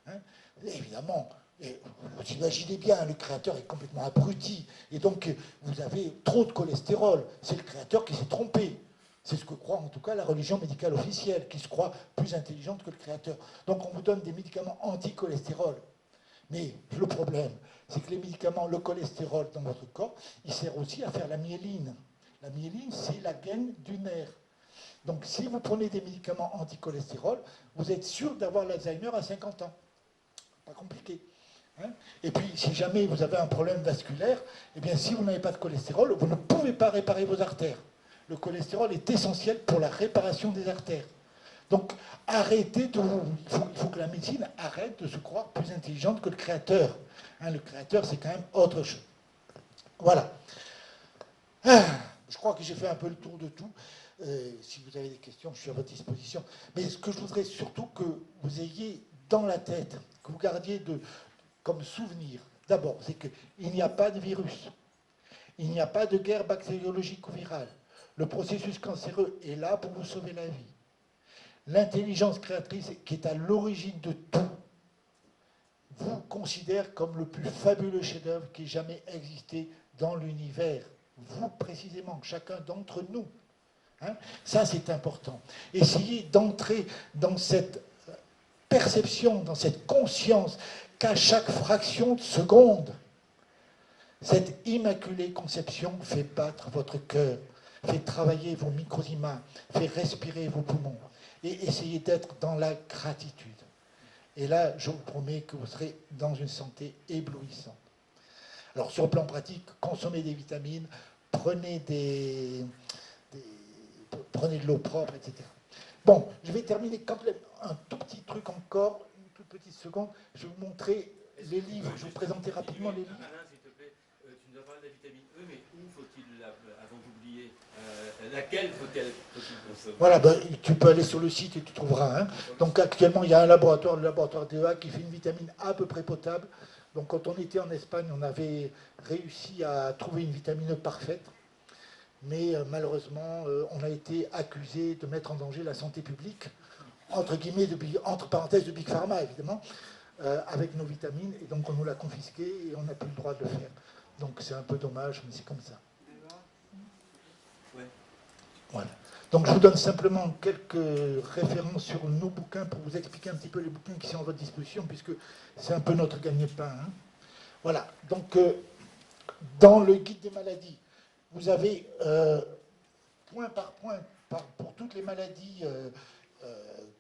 Hein. Évidemment, vous imaginez bien, le créateur est complètement abruti. Et donc, vous avez trop de cholestérol. C'est le créateur qui s'est trompé. C'est ce que croit en tout cas la religion médicale officielle, qui se croit plus intelligente que le créateur. Donc on vous donne des médicaments anti-cholestérol. Mais le problème, c'est que les médicaments, le cholestérol dans votre corps, il sert aussi à faire la myéline. La myéline, c'est la gaine du nerf. Donc si vous prenez des médicaments anti-cholestérol, vous êtes sûr d'avoir l'Alzheimer à 50 ans. Pas compliqué. Hein. Et puis, si jamais vous avez un problème vasculaire, eh bien, si vous n'avez pas de cholestérol, vous ne pouvez pas réparer vos artères. Le cholestérol est essentiel pour la réparation des artères. Donc, arrêtez de vous... Il faut que la médecine arrête de se croire plus intelligente que le créateur. Hein, le créateur, c'est quand même autre chose. Voilà. Je crois que j'ai fait un peu le tour de tout. Si vous avez des questions, je suis à votre disposition. Mais ce que je voudrais surtout que vous ayez dans la tête, que vous gardiez comme souvenir, d'abord, c'est qu'il n'y a pas de virus. Il n'y a pas de guerre bactériologique ou virale. Le processus cancéreux est là pour vous sauver la vie. L'intelligence créatrice qui est à l'origine de tout vous considère comme le plus fabuleux chef-d'œuvre qui ait jamais existé dans l'univers. Vous, précisément, chacun d'entre nous. Hein, ça, c'est important. Essayez d'entrer dans cette perception, dans cette conscience qu'à chaque fraction de seconde, cette immaculée conception fait battre votre cœur, fait travailler vos microzymas, fait respirer vos poumons. Et essayez d'être dans la gratitude. Et là, je vous promets que vous serez dans une santé éblouissante. Alors, sur le plan pratique, consommez des vitamines, prenez prenez de l'eau propre, etc. Bon, je vais terminer un tout petit truc encore, une toute petite seconde. Je vais vous montrer les livres. Je vais vous présenter rapidement les livres. Alain, s'il te plaît, tu nous as parlé de la vitamine E, mais où faut-il, avant d'oublier, laquelle faut-il consommer? Voilà, ben, tu peux aller sur le site et tu trouveras. Hein. Donc actuellement, il y a un laboratoire, le laboratoire DEA, qui fait une vitamine à peu près potable. Donc quand on était en Espagne, on avait réussi à trouver une vitamine E parfaite. Mais malheureusement, on a été accusé de mettre en danger la santé publique, entre guillemets, entre parenthèses de Big Pharma, évidemment, avec nos vitamines, et donc on nous l'a confisqué et on n'a plus le droit de le faire. Donc c'est un peu dommage, mais c'est comme ça. Voilà. Donc je vous donne simplement quelques références sur nos bouquins pour vous expliquer un petit peu les bouquins qui sont à votre disposition, puisque c'est un peu notre gagne-pain. Hein. Voilà. Donc dans le guide des maladies, vous avez point par point, pour toutes les maladies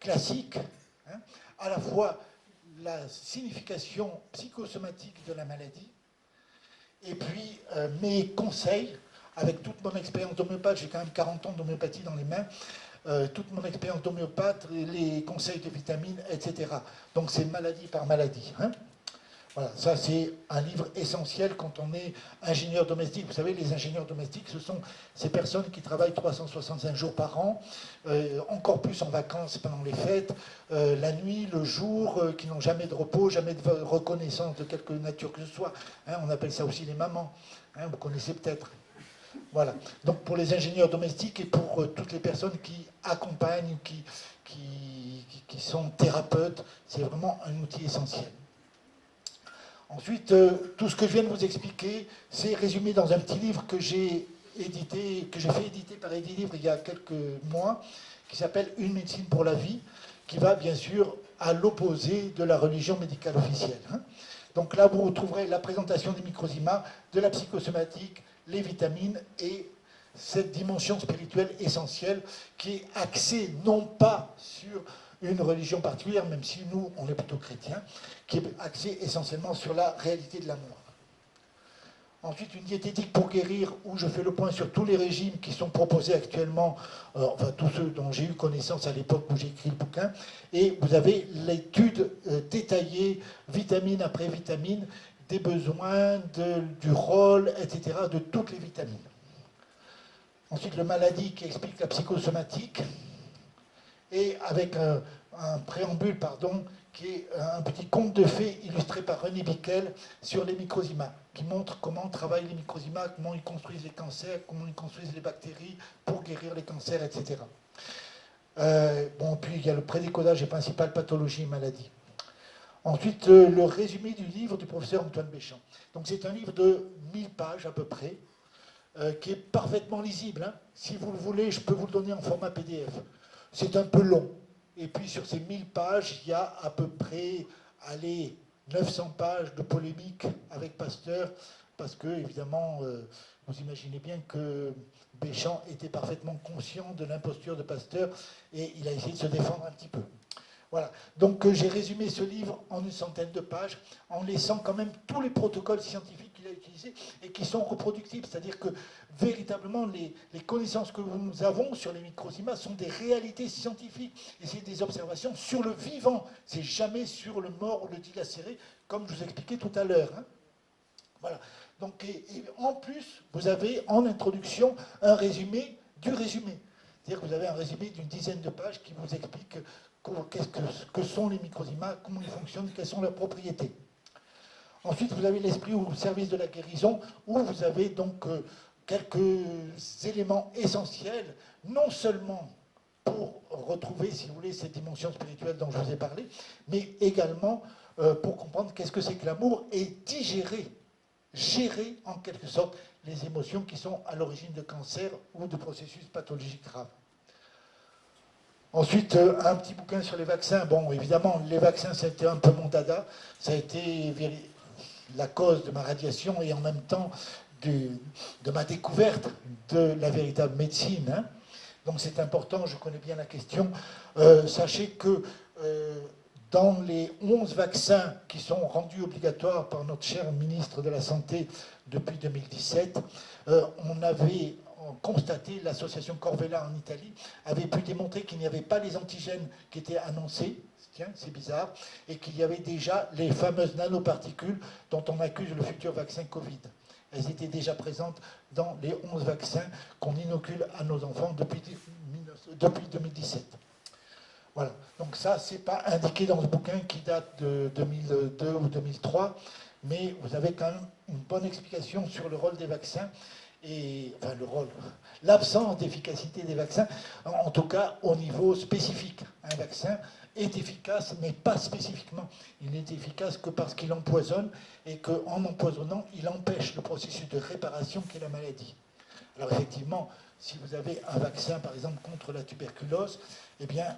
classiques, hein, à la fois la signification psychosomatique de la maladie, et puis mes conseils, avec toute mon expérience d'homéopathe, j'ai quand même 40 ans d'homéopathie dans les mains, toute mon expérience d'homéopathe, les conseils de vitamines, etc. Donc c'est maladie par maladie. Hein. Voilà, ça c'est un livre essentiel quand on est ingénieur domestique. Vous savez, les ingénieurs domestiques, ce sont ces personnes qui travaillent 365 jours par an, encore plus en vacances pendant les fêtes, la nuit, le jour, qui n'ont jamais de repos, jamais de reconnaissance de quelque nature que ce soit. Hein, on appelle ça aussi les mamans, hein, vous connaissez peut-être. Voilà, donc pour les ingénieurs domestiques et pour toutes les personnes qui accompagnent, qui sont thérapeutes, c'est vraiment un outil essentiel. Ensuite, tout ce que je viens de vous expliquer, c'est résumé dans un petit livre que j'ai édité, que j'ai fait éditer par Edilivre il y a quelques mois, qui s'appelle « Une médecine pour la vie », qui va bien sûr à l'opposé de la religion médicale officielle. Hein. Donc là, vous retrouverez la présentation des microzymas, de la psychosomatique, les vitamines et cette dimension spirituelle essentielle qui est axée non pas sur une religion particulière, même si nous, on est plutôt chrétiens, qui est axée essentiellement sur la réalité de l'amour. Ensuite, une diététique pour guérir, où je fais le point sur tous les régimes qui sont proposés actuellement, enfin tous ceux dont j'ai eu connaissance à l'époque où j'ai écrit le bouquin, et vous avez l'étude détaillée, vitamine après vitamine, des besoins, du rôle, etc., de toutes les vitamines. Ensuite, le maladie qui explique la psychosomatique, et avec un préambule, qui est un petit conte de fées illustré par René Bickel sur les microzymas, qui montre comment travaillent les microzymas, comment ils construisent les cancers, comment ils construisent les bactéries pour guérir les cancers, etc. Puis il y a le prédécodage et principales pathologies et maladies. Ensuite, le résumé du livre du professeur Antoine Béchamp. Donc c'est un livre de 1000 pages à peu près, qui est parfaitement lisible. Hein. Si vous le voulez, je peux vous le donner en format PDF. C'est un peu long. Et puis sur ces 1000 pages, il y a à peu près, 900 pages de polémique avec Pasteur, parce que, évidemment, vous imaginez bien que Béchamp était parfaitement conscient de l'imposture de Pasteur, et il a essayé de se défendre un petit peu. Voilà. Donc j'ai résumé ce livre en une centaine de pages, en laissant quand même tous les protocoles scientifiques qu'il a utilisés et qui sont reproductibles. C'est-à-dire que véritablement les connaissances que nous avons sur les microzymas sont des réalités scientifiques. Et c'est des observations sur le vivant. C'est jamais sur le mort ou le dilacéré, comme je vous expliquais tout à l'heure. Hein. Voilà. Donc, et en plus, vous avez en introduction un résumé du résumé. C'est-à-dire que vous avez un résumé d'une dizaine de pages qui vous explique que sont les microzymas, comment ils fonctionnent, quelles sont leurs propriétés. Ensuite, vous avez l'esprit au service de la guérison, où vous avez donc quelques éléments essentiels, non seulement pour retrouver, si vous voulez, cette dimension spirituelle dont je vous ai parlé, mais également pour comprendre qu'est-ce que c'est que l'amour et gérer en quelque sorte les émotions qui sont à l'origine de cancer ou de processus pathologiques graves. Ensuite, un petit bouquin sur les vaccins. Bon, évidemment, les vaccins, c'était un peu mon dada. Ça a été la cause de ma radiation et en même temps de ma découverte de la véritable médecine. Hein. Donc c'est important, je connais bien la question. Sachez que dans les 11 vaccins qui sont rendus obligatoires par notre cher ministre de la Santé depuis 2017, on avait constaté, l'association Corvella en Italie avait pu démontrer qu'il n'y avait pas les antigènes qui étaient annoncés, tiens, c'est bizarre, et qu'il y avait déjà les fameuses nanoparticules dont on accuse le futur vaccin Covid. Elles étaient déjà présentes dans les 11 vaccins qu'on inocule à nos enfants depuis 2017. Voilà, donc ça, c'est pas indiqué dans ce bouquin qui date de 2002 ou 2003, mais vous avez quand même une bonne explication sur le rôle des vaccins, et enfin l'absence d'efficacité des vaccins, en tout cas au niveau spécifique. Un vaccin est efficace, mais pas spécifiquement. Il n'est efficace que parce qu'il empoisonne, et qu'en empoisonnant, il empêche le processus de réparation qu'est la maladie. Alors effectivement, si vous avez un vaccin, par exemple, contre la tuberculose, eh bien,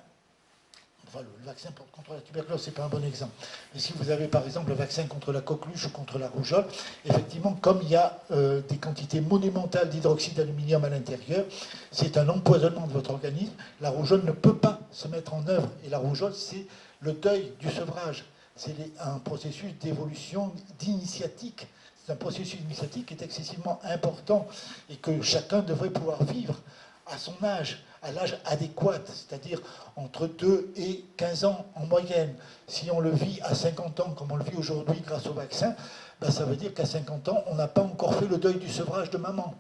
enfin, le vaccin contre la tuberculose, ce n'est pas un bon exemple. Mais si vous avez par exemple le vaccin contre la coqueluche ou contre la rougeole, effectivement, comme il y a des quantités monumentales d'hydroxyde d'aluminium à l'intérieur, c'est un empoisonnement de votre organisme. La rougeole ne peut pas se mettre en œuvre. Et la rougeole, c'est le deuil du sevrage. C'est un processus d'évolution d'initiatique. C'est un processus initiatique qui est excessivement important et que chacun devrait pouvoir vivre à son âge, à l'âge adéquat, c'est-à-dire entre 2 et 15 ans en moyenne. Si on le vit à 50 ans, comme on le vit aujourd'hui grâce au vaccin, ben ça veut dire qu'à 50 ans, on n'a pas encore fait le deuil du sevrage de maman.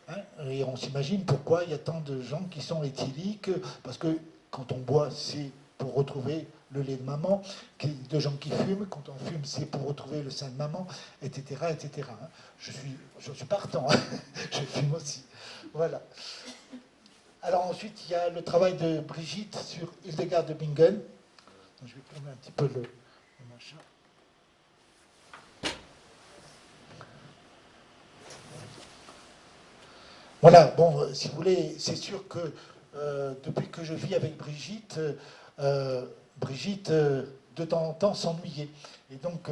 Hein, et on s'imagine pourquoi il y a tant de gens qui sont éthyliques, parce que quand on boit, c'est pour retrouver le lait de maman, de gens qui fument, quand on fume, c'est pour retrouver le sein de maman, etc. etc. Je suis partant, hein. Je fume aussi. Voilà. Alors ensuite, il y a le travail de Brigitte sur Hildegard de Bingen. Je vais tourner un petit peu le machin. Voilà, bon, si vous voulez, c'est sûr que depuis que je vis avec Brigitte, Brigitte, de temps en temps, s'ennuyait. Et donc,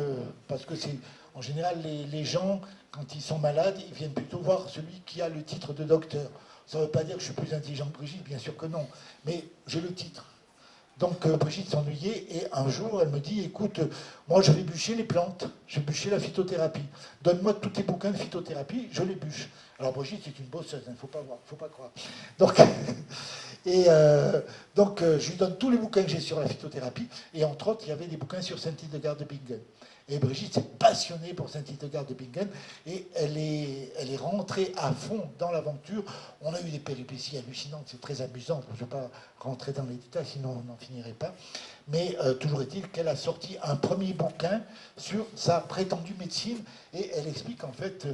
parce que c'est, en général, les gens, quand ils sont malades, ils viennent plutôt voir celui qui a le titre de docteur. Ça ne veut pas dire que je suis plus intelligent que Brigitte, bien sûr que non, mais j'ai le titre. Donc Brigitte s'ennuyait, et un jour, elle me dit, écoute, moi je vais bûcher les plantes, je vais bûcher la phytothérapie. Donne-moi tous tes bouquins de phytothérapie, je les bûche. Alors Brigitte, c'est une bosseuse, il ne faut pas croire. Donc, je lui donne tous les bouquins que j'ai sur la phytothérapie, et entre autres, il y avait des bouquins sur Saint-Hildegard de Bingen. Et Brigitte s'est passionnée pour Saint-Hildegard de Bingen, et elle est rentrée à fond dans l'aventure. On a eu des péripéties hallucinantes, c'est très amusant, je ne vais pas rentrer dans les détails, sinon on n'en finirait pas. Mais toujours est-il qu'elle a sorti un premier bouquin sur sa prétendue médecine, et elle explique en fait,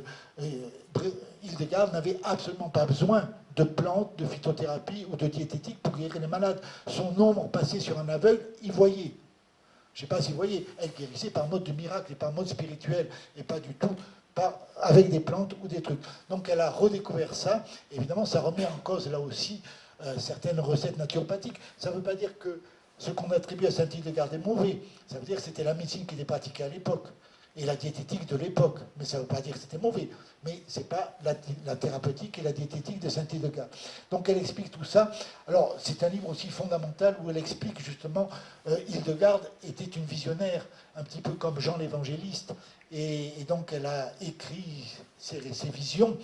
Hildegard n'avait absolument pas besoin de plantes, de phytothérapie ou de diététique pour guérir les malades. Son ombre passait sur un aveugle, il voyait. Je ne sais pas si vous voyez, elle guérissait par mode de miracle et par mode spirituel, et pas du tout avec des plantes ou des trucs. Donc elle a redécouvert ça. Évidemment, ça remet en cause là aussi certaines recettes naturopathiques. Ça ne veut pas dire que ce qu'on attribue à Saint-Hildegard est mauvais. Ça veut dire que c'était la médecine qui était pratiquée à l'époque et la diététique de l'époque. Mais ça ne veut pas dire que c'était mauvais. Mais ce n'est pas la thérapeutique et la diététique de Saint-Hildegard. Donc elle explique tout ça. Alors c'est un livre aussi fondamental où elle explique justement Hildegard était une visionnaire, un petit peu comme Jean l'Évangéliste. Et donc elle a écrit ses visions.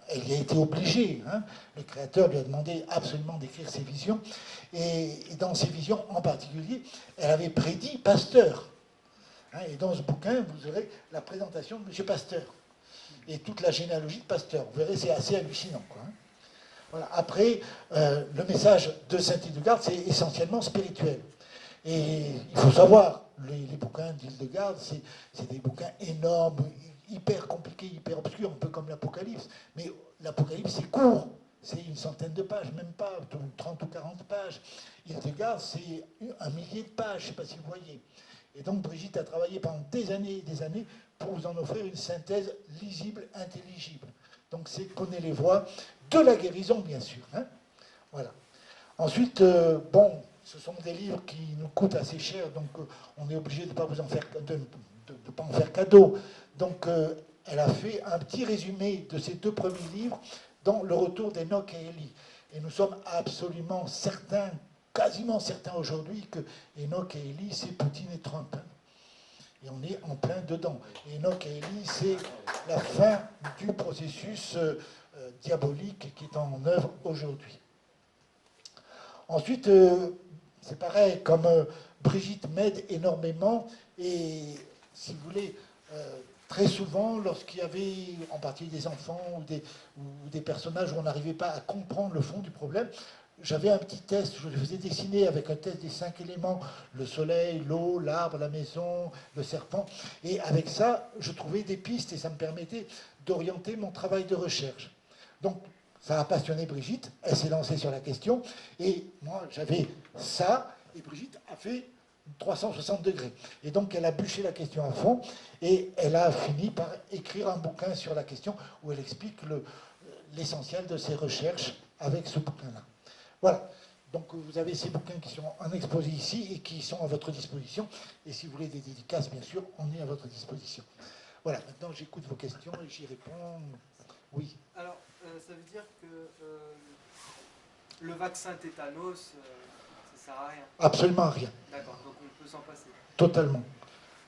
Elle y a été obligée. Hein. Le créateur lui a demandé absolument d'écrire ses visions. Et dans ses visions en particulier, elle avait prédit Pasteur. Et dans ce bouquin, vous aurez la présentation de M. Pasteur et toute la généalogie de Pasteur. Vous verrez, c'est assez hallucinant. Quoi. Voilà. Après, le message de Saint-Hildegard, c'est essentiellement spirituel. Et il faut savoir, les bouquins d'Hildegard, c'est des bouquins énormes, hyper compliqués, hyper obscurs, un peu comme l'Apocalypse. Mais l'Apocalypse, c'est court. C'est une centaine de pages, même pas, 30 ou 40 pages. Hildegard, c'est un millier de pages, je ne sais pas si vous voyez. Et donc Brigitte a travaillé pendant des années et des années pour vous en offrir une synthèse lisible, intelligible. Donc c'est connaît les voies de la guérison, bien sûr. Hein. Voilà. Ensuite, bon, ce sont des livres qui nous coûtent assez cher, donc on est obligé de ne pas vous en faire, de pas en faire cadeau. Donc elle a fait un petit résumé de ces 2 premiers livres dans Le Retour d'Enoch et Élie. Et nous sommes absolument certains, quasiment certains aujourd'hui, que Enoch et Élie, c'est Poutine et Trump. Hein. Et on est en plein dedans. Enoch et Élie, c'est la fin du processus diabolique qui est en œuvre aujourd'hui. Ensuite, c'est pareil, comme Brigitte m'aide énormément, et si vous voulez, très souvent, lorsqu'il y avait en partie des enfants ou des personnages où on n'arrivait pas à comprendre le fond du problème, j'avais un petit test, je le faisais dessiner avec un test des 5 éléments, le soleil, l'eau, l'arbre, la maison, le serpent, et avec ça, je trouvais des pistes et ça me permettait d'orienter mon travail de recherche. Donc, ça a passionné Brigitte, elle s'est lancée sur la question, et moi j'avais ça, et Brigitte a fait 360 degrés. Et donc elle a bûché la question à fond, et elle a fini par écrire un bouquin sur la question où elle explique l'essentiel de ses recherches avec ce bouquin-là. Voilà. Donc vous avez ces bouquins qui sont en exposé ici et qui sont à votre disposition. Et si vous voulez des dédicaces, bien sûr, on est à votre disposition. Voilà, maintenant j'écoute vos questions et j'y réponds. Oui. Alors, ça veut dire que le vaccin tétanos, ça sert à rien. Absolument à rien. D'accord, donc on peut s'en passer. Totalement.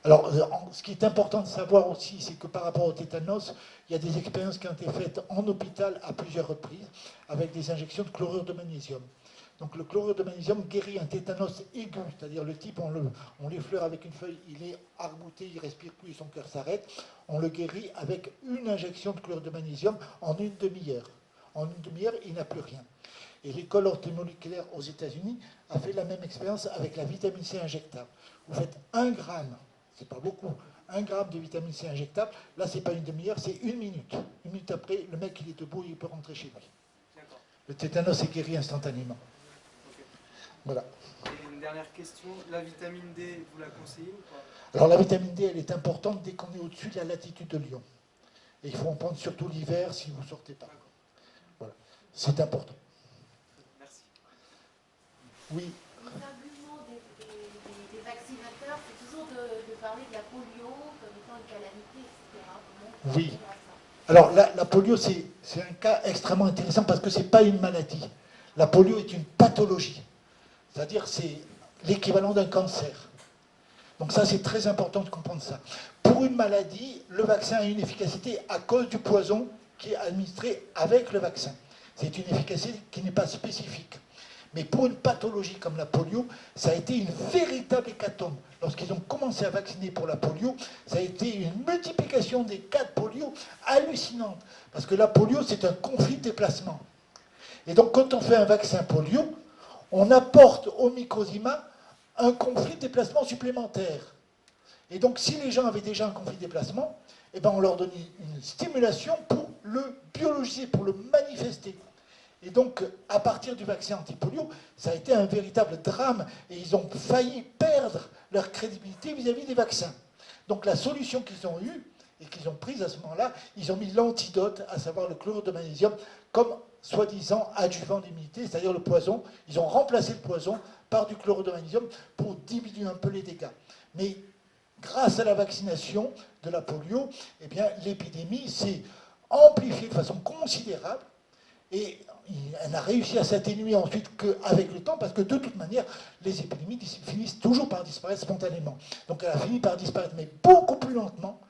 Alors, ce qui est important de savoir aussi, c'est que par rapport au tétanos, il y a des expériences qui ont été faites en hôpital à plusieurs reprises avec des injections de chlorure de magnésium. Donc le chlorure de magnésium guérit un tétanos aigu, c'est-à-dire le type, on l'effleure avec une feuille, il est arc-bouté, il respire plus et son cœur s'arrête. On le guérit avec une injection de chlorure de magnésium en une demi-heure. En une demi-heure, il n'a plus rien. Et l'école orthomoléculaire aux États-Unis a fait la même expérience avec la vitamine C injectable. Vous faites 1 gramme, c'est pas beaucoup, 1 gramme de vitamine C injectable, là c'est pas une demi-heure, c'est 1 minute. 1 minute après, le mec il est debout, il peut rentrer chez lui. Le tétanos est guéri instantanément. Voilà. Et une dernière question, la vitamine D, vous la conseillez ou pas? Alors la vitamine D, elle est importante dès qu'on est au-dessus de la latitude de Lyon. Et il faut en prendre surtout l'hiver si vous ne sortez pas. Voilà. C'est important. Merci. Oui. L'argument des vaccinateurs, c'est toujours de parler de la polio comme étant une calamité, etc. Oui. Alors la polio, c'est un cas extrêmement intéressant parce que ce n'est pas une maladie. La polio est une pathologie. C'est-à-dire c'est l'équivalent d'un cancer. Donc ça, c'est très important de comprendre ça. Pour une maladie, le vaccin a une efficacité à cause du poison qui est administrée avec le vaccin. C'est une efficacité qui n'est pas spécifique. Mais pour une pathologie comme la polio, ça a été une véritable hécatombe. Lorsqu'ils ont commencé à vacciner pour la polio, ça a été une multiplication des cas de polio hallucinante. Parce que la polio, c'est un conflit de déplacement. Et donc, quand on fait un vaccin polio, on apporte au mycosima un conflit de déplacement supplémentaire. Et donc, si les gens avaient déjà un conflit de déplacement, eh ben, on leur donnait une stimulation pour le biologiser, pour le manifester. Et donc, à partir du vaccin anti-polio, ça a été un véritable drame et ils ont failli perdre leur crédibilité vis-à-vis des vaccins. Donc, la solution qu'ils ont eue et qu'ils ont prise à ce moment-là, ils ont mis l'antidote, à savoir le chlorure de magnésium, comme soi-disant adjuvant d'immunité, c'est-à-dire le poison. Ils ont remplacé le poison par du chlorure de magnésium pour diminuer un peu les dégâts. Mais grâce à la vaccination de la polio, eh bien, l'épidémie s'est amplifiée de façon considérable. Et elle n'a réussi à s'atténuer ensuite qu'avec le temps, parce que de toute manière, les épidémies finissent toujours par disparaître spontanément. Donc elle a fini par disparaître, mais beaucoup plus lentement,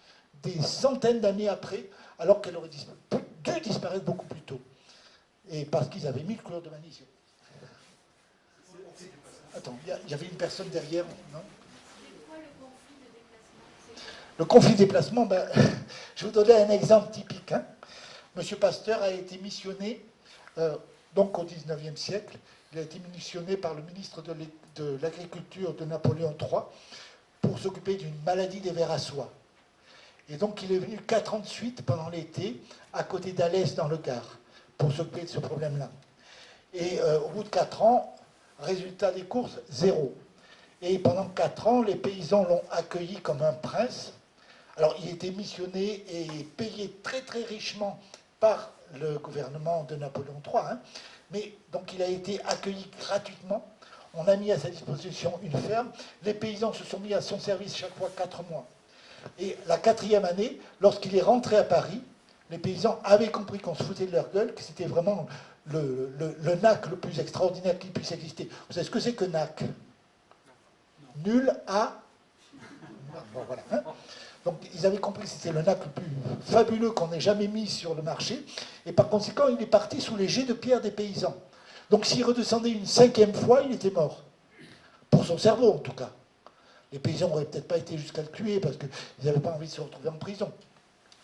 des centaines d'années après, alors qu'elle aurait dû disparaître beaucoup plus tôt. Et parce qu'ils avaient mis le chlorure de magnésium. Attends, il y avait une personne derrière, non ? Le conflit de déplacement, ben, je vais vous donner un exemple typique. Hein. Monsieur Pasteur a été missionné, donc au XIXe siècle, il a été missionné par le ministre de l'Agriculture de Napoléon III pour s'occuper d'une maladie des vers à soie. Et donc il est venu 4 ans de suite, pendant l'été, à côté d'Alès dans le Gard, pour s'occuper de ce problème-là. Et au bout de 4 ans, résultat des courses, 0. Et pendant 4 ans, les paysans l'ont accueilli comme un prince. Alors, il était missionné et payé très très richement par le gouvernement de Napoléon III. Hein. Mais donc, il a été accueilli gratuitement. On a mis à sa disposition une ferme. Les paysans se sont mis à son service chaque fois 4 mois. Et la 4e année, lorsqu'il est rentré à Paris, les paysans avaient compris qu'on se foutait de leur gueule, que c'était vraiment le NAC le plus extraordinaire qui puisse exister. Vous savez ce que c'est que NAC ? Nul à... Bon, voilà. Hein. Donc ils avaient compris que c'était le NAC le plus fabuleux qu'on ait jamais mis sur le marché. Et par conséquent, il est parti sous les jets de pierre des paysans. Donc s'il redescendait une 5e fois, il était mort. Pour son cerveau, en tout cas. Les paysans n'auraient peut-être pas été jusqu'à le tuer parce qu'ils n'avaient pas envie de se retrouver en prison.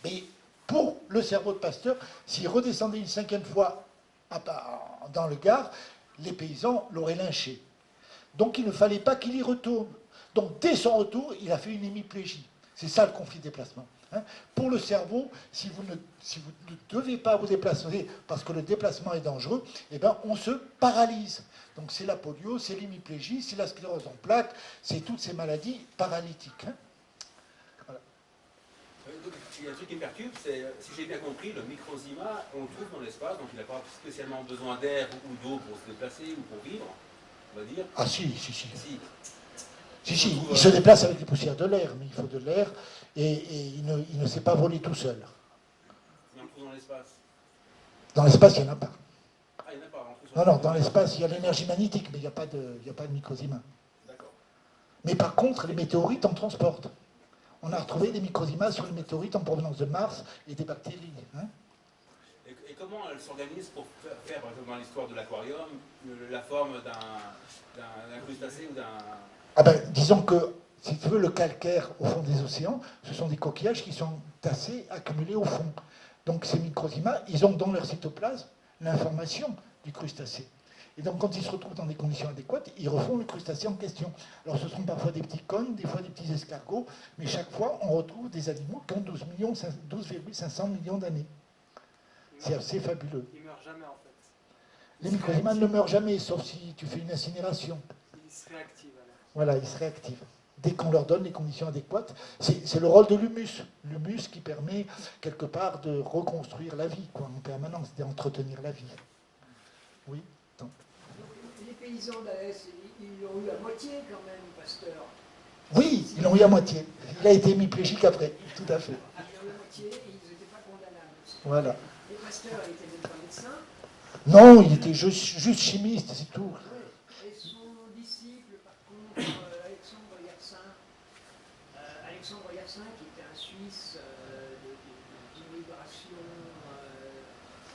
Mais pour le cerveau de Pasteur, s'il redescendait une 5e fois dans le Gard, les paysans l'auraient lynché. Donc il ne fallait pas qu'il y retourne. Donc dès son retour, il a fait une hémiplégie. C'est ça le conflit de déplacement. Hein. Pour le cerveau, si vous ne devez pas vous déplacer parce que le déplacement est dangereux, eh ben, on se paralyse. Donc c'est la polio, c'est l'hémiplégie, c'est la sclérose en plaques, c'est toutes ces maladies paralytiques. Hein. Voilà. Il y a un truc qui me perturbe, c'est, si j'ai bien compris, le microzima, on le trouve dans l'espace, donc il n'a pas spécialement besoin d'air ou d'eau pour se déplacer ou pour vivre, on va dire. Ah si. Si, il se déplace avec des poussières de l'air, mais il faut de l'air, et il ne sait pas voler tout seul. Mais on le trouve dans l'espace. Dans l'espace, il n'y en a pas. Ah, il n'y en a pas. Non, dans l'espace, il y a l'énergie magnétique, mais il n'y a pas de microzima. D'accord. Mais par contre, les météorites en transportent. On a retrouvé des microzimas sur les météorites en provenance de Mars et des bactéries. Hein. Et comment elle s'organise pour faire, par exemple, dans l'histoire de l'aquarium, la forme d'un crustacé ou d'un... Ah ben, disons que, si tu veux, le calcaire au fond des océans, ce sont des coquillages qui sont tassés, accumulés au fond. Donc ces microzimas, ils ont dans leur cytoplasme l'information du crustacé. Et donc quand ils se retrouvent dans des conditions adéquates, ils refont le crustacé en question. Alors ce seront parfois des petits cônes, des fois des petits escargots, mais chaque fois on retrouve des animaux qui ont 12,500 millions d'années. C'est assez fabuleux. Ils ne meurent jamais en fait. Les microzimas ne meurent jamais, sauf si tu fais une incinération. Ils se réactivent alors. Voilà, ils se réactivent. Dès qu'on leur donne les conditions adéquates, c'est le rôle de l'humus. L'humus qui permet quelque part de reconstruire la vie, quoi, en permanence, d'entretenir la vie. Oui. Attends. Les paysans d'Alès, ils ont eu la moitié quand même, Pasteur. Oui, ils l'ont eu à moitié. Il a été hémiplégique après, tout à fait. Ils ont eu la moitié et ils n'étaient pas condamnables. Voilà. Et Pasteur, il était même pas médecin. Non, il était juste chimiste, c'est tout. Ouais. Et son disciple, par contre, Alexandre Yersin, qui était un Suisse immigration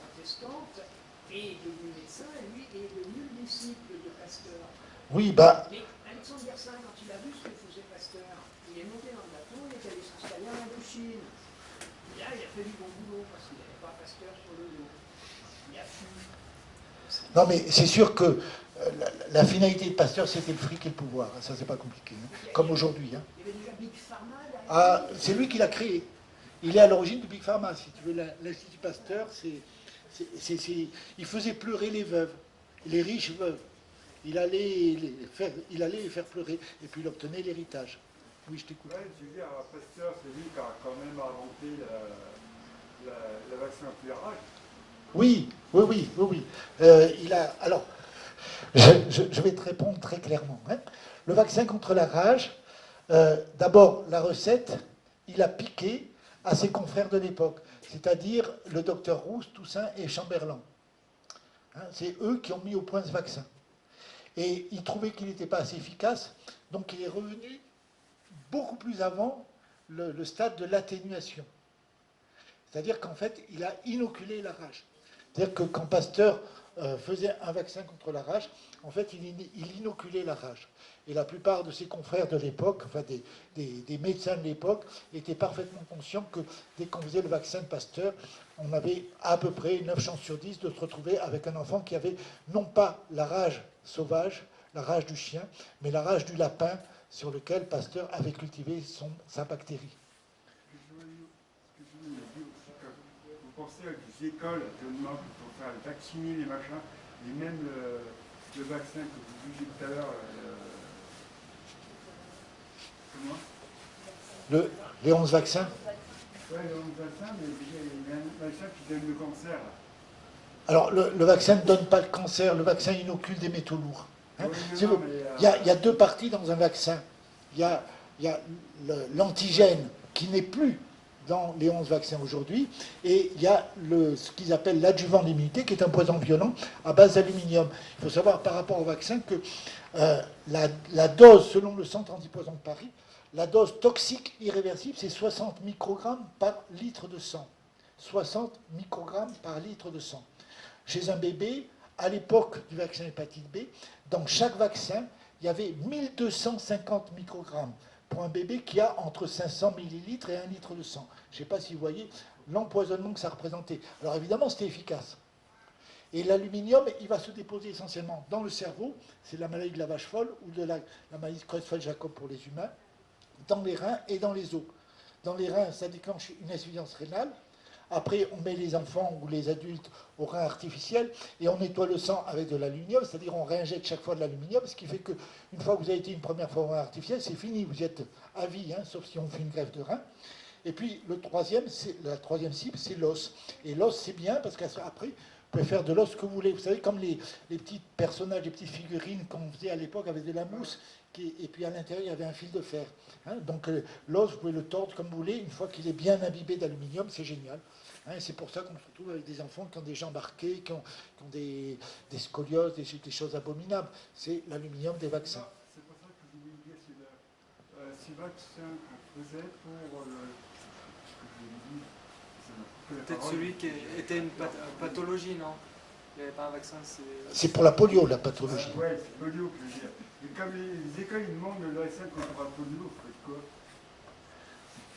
protestante, et est devenu médecin, et lui est devenu le disciple de Pasteur. Oui, bah, Mais Alexandre Yersin, quand il a vu ce que faisait Pasteur, il est monté dans le bateau, il est allé s'installer en Indochine. Et là, il a fait du bon boulot, parce qu'il n'avait pas Pasteur sur le dos. Il a fui. non, mais c'est sûr que la finalité de Pasteur, c'était le fric et le pouvoir. Ça, c'est pas compliqué, hein, comme aujourd'hui. Hein. Il y avait déjà Big Pharma derrière. Ah, c'est lui qui l'a créé. Il est à l'origine du Big Pharma, si tu veux. L'Institut Pasteur, il faisait pleurer les veuves, les riches veuves. Il allait les faire pleurer, et puis il obtenait l'héritage. Oui, je t'écoute. Ouais, je veux dire, Pasteur, c'est lui qui a quand même inventé le vaccin anti-rage. Oui. Alors, je vais te répondre très clairement. Hein. Le vaccin contre la rage, d'abord, la recette, il a piqué à ses confrères de l'époque, c'est-à-dire le docteur Rousse, Toussaint et Chamberlain. Hein, c'est eux qui ont mis au point ce vaccin. Et il trouvait qu'il n'était pas assez efficace, donc il est revenu beaucoup plus avant le stade de l'atténuation. C'est-à-dire qu'en fait, il a inoculé la rage. C'est-à-dire que quand Pasteur faisait un vaccin contre la rage, en fait, il inoculait la rage. Et la plupart de ses confrères de l'époque, enfin des médecins de l'époque, étaient parfaitement conscients que dès qu'on faisait le vaccin de Pasteur, on avait à peu près 9 chances sur 10 de se retrouver avec un enfant qui avait non pas la rage sauvage, la rage du chien, mais la rage du lapin sur lequel Pasteur avait cultivé sa bactérie. Vous pensez à des écoles actuellement pour faire vacciner les machins, et même le vaccin que vous disiez tout à l'heure, comment Les 11 vaccins. Ouais, le vaccin, mais il y a un vaccin qui donne le cancer. Alors, le vaccin ne donne pas le cancer, le vaccin inocule des métaux lourds. Hein. Oui, Si vous- il y a deux parties dans un vaccin. Il y a l'antigène qui n'est plus dans les 11 vaccins aujourd'hui, et il y a ce qu'ils appellent l'adjuvant d'immunité, qui est un poison violent à base d'aluminium. Il faut savoir par rapport au vaccin que la dose, selon le Centre antipoison de Paris, la dose toxique irréversible, c'est 60 microgrammes par litre de sang. 60 microgrammes par litre de sang. Chez un bébé, à l'époque du vaccin hépatite B, dans chaque vaccin, il y avait 1250 microgrammes pour un bébé qui a entre 500 millilitres et 1 litre de sang. Je ne sais pas si vous voyez l'empoisonnement que ça représentait. Alors évidemment, c'était efficace. Et l'aluminium, il va se déposer essentiellement dans le cerveau, c'est la maladie de la vache folle ou de la maladie de Creutzfeldt-Jakob pour les humains, dans les reins et dans les os. Dans les reins, ça déclenche une insuffisance rénale. Après, on met les enfants ou les adultes au rein artificiel et on nettoie le sang avec de l'aluminium, c'est-à-dire on réinjecte chaque fois de l'aluminium, ce qui fait qu'une fois que vous avez été une première fois au rein artificiel, c'est fini, vous êtes à vie, hein, sauf si on fait une greffe de rein. Et puis la troisième cible, c'est l'os. Et l'os, c'est bien parce qu'après, vous pouvez faire de l'os ce que vous voulez. Vous savez, comme les petits personnages, les petites figurines qu'on faisait à l'époque avec de la mousse, et puis à l'intérieur, il y avait un fil de fer. Hein. Donc l'os, vous pouvez le tordre comme vous voulez. Une fois qu'il est bien imbibé d'aluminium, c'est génial. Hein, c'est pour ça qu'on se retrouve avec des enfants qui ont des jambes arquées, qui ont des scolioses, des choses abominables. C'est l'aluminium des vaccins. C'est pour ça que je voulais dire, c'est le vaccin qu'on faisait pour Peut-être celui qui était une pathologie, non? Il n'y avait pas un vaccin, c'est pour la polio, la pathologie. Ouais, c'est polio que je veux dire. Et comme les écoles ils demandent le vaccin contre la polio, vous faites quoi?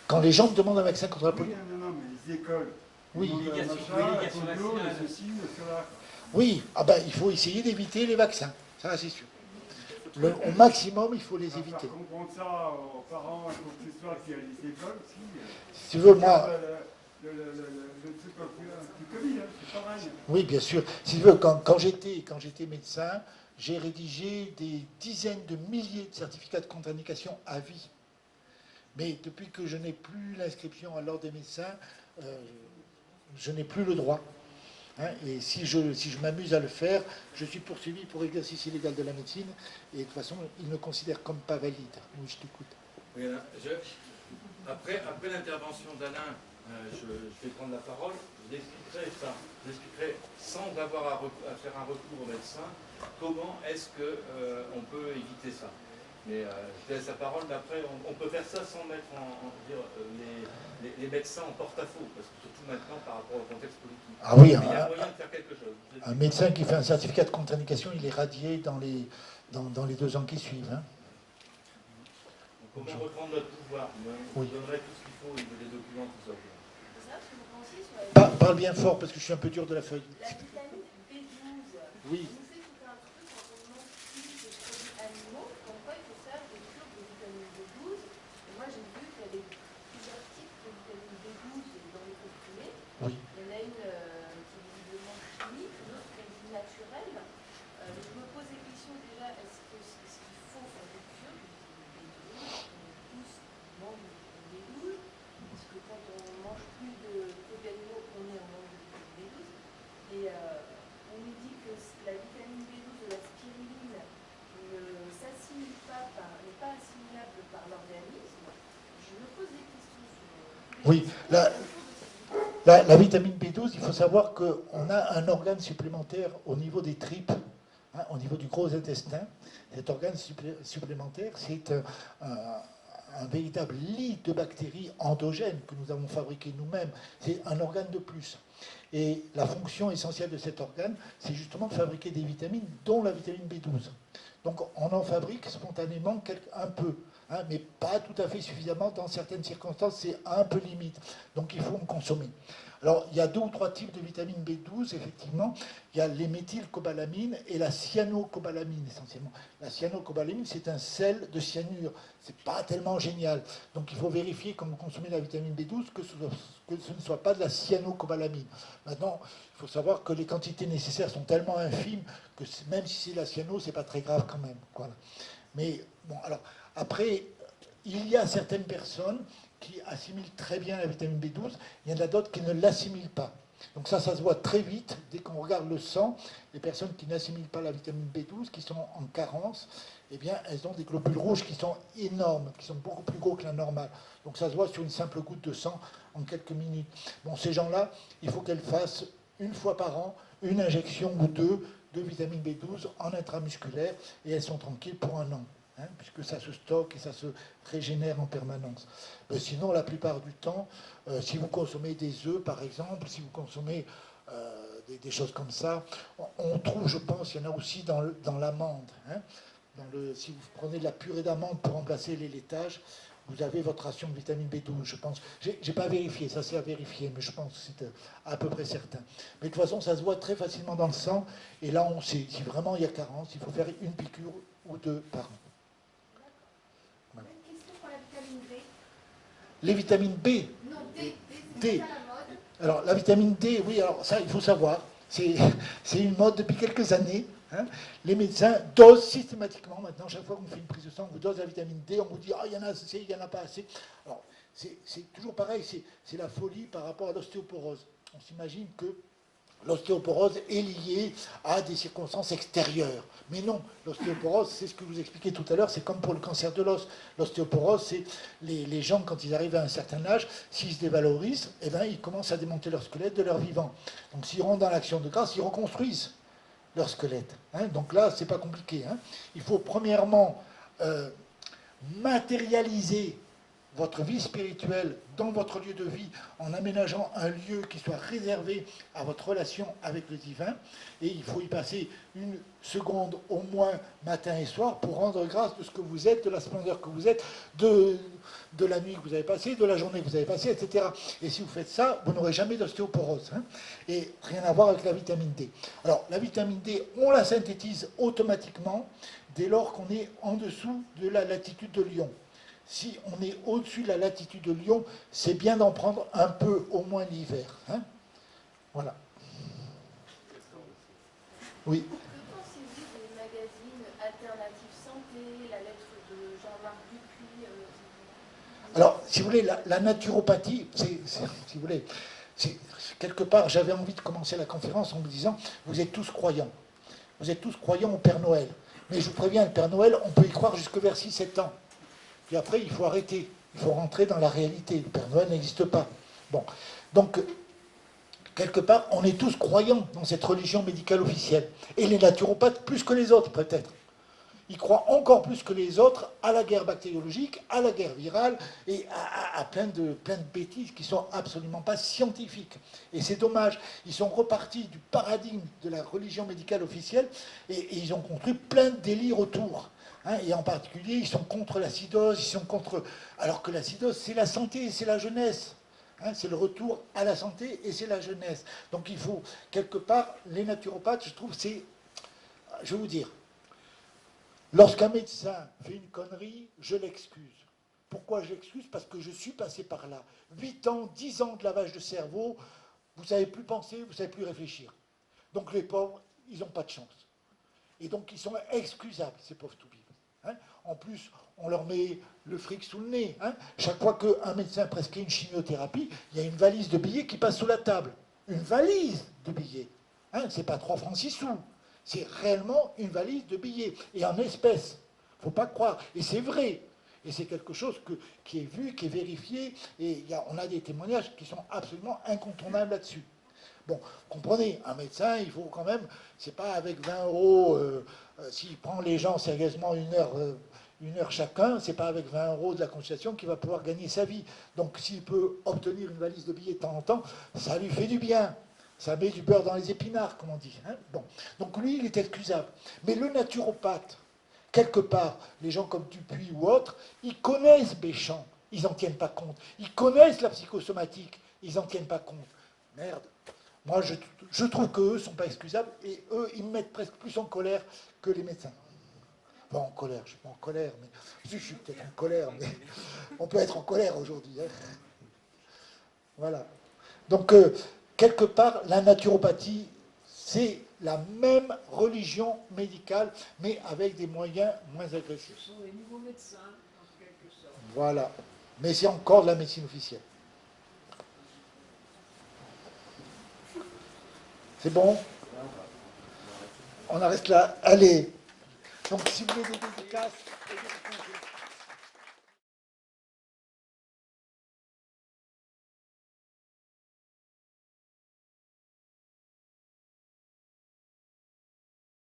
Quand les gens me demandent un vaccin contre la polio. Oui, non, mais les écoles. Oui. L'obligation vaccinale. Ceci, cela. Oui, ah ben, il faut essayer d'éviter les vaccins, ça c'est sûr. Au maximum, il faut les éviter. Faire comprendre ça aux parents et aux professeurs qui a les écoles aussi. Si tu veux, moi, Le truc du Covid, hein, c'est pareil. oui, bien sûr. Si tu veux, quand j'étais médecin, j'ai rédigé des dizaines de milliers de certificats de contre-indication à vie. Mais depuis que je n'ai plus l'inscription à l'ordre des médecins, je n'ai plus le droit. Hein, et si je m'amuse à le faire, je suis poursuivi pour exercice illégal de la médecine. Et de toute façon, ils me considèrent comme pas valide. Oui, je t'écoute. Oui, Alain, après l'intervention d'Alain, je vais prendre la parole. Je l'expliquerai sans avoir à faire un recours au médecin, comment est-ce qu'on peut éviter ça. Mais je laisse la parole, mais après, on peut faire ça sans mettre dire, les médecins en porte-à-faux, parce que surtout maintenant par rapport au contexte politique. Ah oui, il y a moyen de faire quelque chose. un médecin qui fait un certificat de contre-indication, il est radié dans les 2 ans qui suivent. Hein. Donc, comment reprendre notre pouvoir? On donnerait tout ce qu'il faut, les documents, tout ça. Ça, je me pensiez sur la Parle bien fort, parce que je suis un peu dur de la feuille. vitamine B12. Oui. On nous fait tout un truc quand on mange plus de produits animaux, comme quoi il faut faire des cures de vitamine B12. Et moi, j'ai vu qu'il y avait plusieurs types de vitamine B12 dans les comprimés. Oui. Il y en a une qui est visiblement chimique, une autre qui est naturelle. Je me pose des questions déjà, est-ce qu'il faut faire des cures de vitamine B12? On est tous mangent de vitamine B12. Parce que quand on mange plus de produits animaux, on est en manque de vitamine B12. Et on nous dit que la vitamine B12 de la spiruline ne s'assimile pas, n'est pas assimilable par l'organisme. Je me pose des questions sur... Oui, la vitamine B12, il faut savoir qu'on a un organe supplémentaire au niveau des tripes, hein, au niveau du gros intestin. Cet organe supplémentaire, c'est un véritable lit de bactéries endogènes que nous avons fabriqué nous-mêmes. C'est un organe de plus. Et la fonction essentielle de cet organe, c'est justement de fabriquer des vitamines, dont la vitamine B12. Donc on en fabrique spontanément un peu, hein, mais pas tout à fait suffisamment. Dans certaines circonstances, c'est un peu limite. Donc il faut en consommer. Alors il y a 2 ou 3 types de vitamine B12, effectivement. Il y a les méthylcobalamines et la cyanocobalamine, essentiellement. La cyanocobalamine, c'est un sel de cyanure. C'est pas tellement génial. Donc il faut vérifier, quand vous consommez la vitamine B12, que ce ne soit pas de la cyanocobalamine. Maintenant, il faut savoir que les quantités nécessaires sont tellement infimes que même si c'est la cyano, c'est pas très grave quand même. Voilà. Mais bon, alors après, il y a certaines personnes qui assimilent très bien la vitamine B12, il y en a d'autres qui ne l'assimilent pas. Donc ça se voit très vite, dès qu'on regarde le sang, les personnes qui n'assimilent pas la vitamine B12, qui sont en carence, eh bien, elles ont des globules rouges qui sont énormes, qui sont beaucoup plus gros que la normale. Donc ça se voit sur une simple goutte de sang en quelques minutes. Bon, ces gens-là, il faut qu'elles fassent 1 fois par an une injection ou 2 de vitamine B12 en intramusculaire, et elles sont tranquilles pour 1 an. Hein, puisque ça se stocke et ça se régénère en permanence. Sinon, la plupart du temps, si vous consommez des œufs, par exemple, si vous consommez des choses comme ça, on trouve, je pense, il y en a aussi dans l'amande. Hein, si vous prenez de la purée d'amande pour remplacer les laitages, vous avez votre ration de vitamine B12, je pense. J'ai pas vérifié, ça c'est à vérifier, mais je pense que c'est à peu près certain. Mais de toute façon, ça se voit très facilement dans le sang, et là, on sait, si vraiment il y a carence, il faut faire 1 piqûre ou 2 par an. Une question pour la vitamine B. Les vitamines B. Non, D. D. C'est ça la mode. Alors, la vitamine D, oui, alors ça, il faut savoir. C'est une mode depuis quelques années. Hein. Les médecins dosent systématiquement, maintenant, chaque fois qu'on fait une prise de sang, on vous dose la vitamine D, on vous dit, ah, il y en a assez, il n'y en a pas assez. Alors, c'est toujours pareil, c'est la folie par rapport à l'ostéoporose. On s'imagine que l'ostéoporose est liée à des circonstances extérieures. Mais non, l'ostéoporose, c'est ce que je vous expliquais tout à l'heure, c'est comme pour le cancer de l'os. L'ostéoporose, c'est les gens, quand ils arrivent à un certain âge, s'ils se dévalorisent, eh ben, ils commencent à démonter leur squelette de leur vivant. Donc s'ils rentrent dans l'action de grâce, ils reconstruisent leur squelette. Hein. Donc là, c'est pas compliqué. Hein. Il faut premièrement matérialiser votre vie spirituelle dans votre lieu de vie en aménageant un lieu qui soit réservé à votre relation avec le divin, et il faut y passer 1 seconde au moins matin et soir pour rendre grâce de ce que vous êtes, de la splendeur que vous êtes, de la nuit que vous avez passée, de la journée que vous avez passée, etc. Et si vous faites ça, vous n'aurez jamais d'ostéoporose. Hein, et rien à voir avec la vitamine D. Alors la vitamine D, on la synthétise automatiquement dès lors qu'on est en dessous de la latitude de Lyon. Si on est au-dessus de la latitude de Lyon, c'est bien d'en prendre un peu, au moins l'hiver. Hein, voilà. Oui. Que pensez-vous des magazines Alternative Santé, la lettre de Jean-Marc Dupuis Alors, si vous voulez, la naturopathie, si vous voulez, quelque part, j'avais envie de commencer la conférence en me disant, vous êtes tous croyants. Vous êtes tous croyants au Père Noël. Mais je vous préviens, le Père Noël, on peut y croire jusque vers 6-7 ans. Puis après, il faut arrêter. Il faut rentrer dans la réalité. Le Père Noël n'existe pas. Bon. Donc, quelque part, on est tous croyants dans cette religion médicale officielle. Et les naturopathes, plus que les autres, peut-être. Ils croient encore plus que les autres à la guerre bactériologique, à la guerre virale et à plein de bêtises qui ne sont absolument pas scientifiques. Et c'est dommage. Ils sont repartis du paradigme de la religion médicale officielle et ils ont construit plein de délires autour. Hein, et en particulier, ils sont contre l'acidose, ils sont contre... Alors que l'acidose, c'est la santé, c'est la jeunesse. Hein, c'est le retour à la santé et c'est la jeunesse. Donc il faut, quelque part, les naturopathes, je trouve, c'est... Je vais vous dire, lorsqu'un médecin fait une connerie, je l'excuse. Pourquoi je l'excuse? Parce que je suis passé par là. 8 ans, 10 ans de lavage de cerveau, vous ne savez plus penser, vous ne savez plus réfléchir. Donc les pauvres, ils n'ont pas de chance. Et donc ils sont excusables, ces pauvres toubibs. Hein, en plus, on leur met le fric sous le nez. Hein. Chaque fois qu'un médecin prescrit une chimiothérapie, il y a une valise de billets qui passe sous la table. Une valise de billets. Hein, ce n'est pas 3 francs 6 sous. C'est réellement une valise de billets. Et en espèces. Il ne faut pas croire. Et c'est vrai. Et c'est quelque chose qui est vu, qui est vérifié. Et on a des témoignages qui sont absolument incontournables là-dessus. Bon, comprenez, un médecin, il faut quand même, c'est pas avec 20 euros, s'il prend les gens sérieusement une heure chacun, c'est pas avec 20 euros de la consultation qu'il va pouvoir gagner sa vie. Donc s'il peut obtenir une valise de billets de temps en temps, ça lui fait du bien. Ça met du beurre dans les épinards, comme on dit. Hein. Bon. Donc lui, il est excusable. Mais le naturopathe, quelque part, les gens comme Dupuis ou autres, ils connaissent Béchamp, ils n'en tiennent pas compte. Ils connaissent la psychosomatique, ils n'en tiennent pas compte. Merde. Moi, je trouve qu'eux ne sont pas excusables, et eux, ils me mettent presque plus en colère que les médecins. Enfin, en colère, je ne suis pas en colère, mais je suis peut-être en colère, mais on peut être en colère aujourd'hui. Hein. Voilà. Donc, quelque part, la naturopathie, c'est la même religion médicale, mais avec des moyens moins agressifs. Ce sont les nouveaux médecins, en quelque sorte. Voilà. Mais c'est encore de la médecine officielle. C'est bon? On en reste là. Allez. Donc, si vous voulez des dédicaces...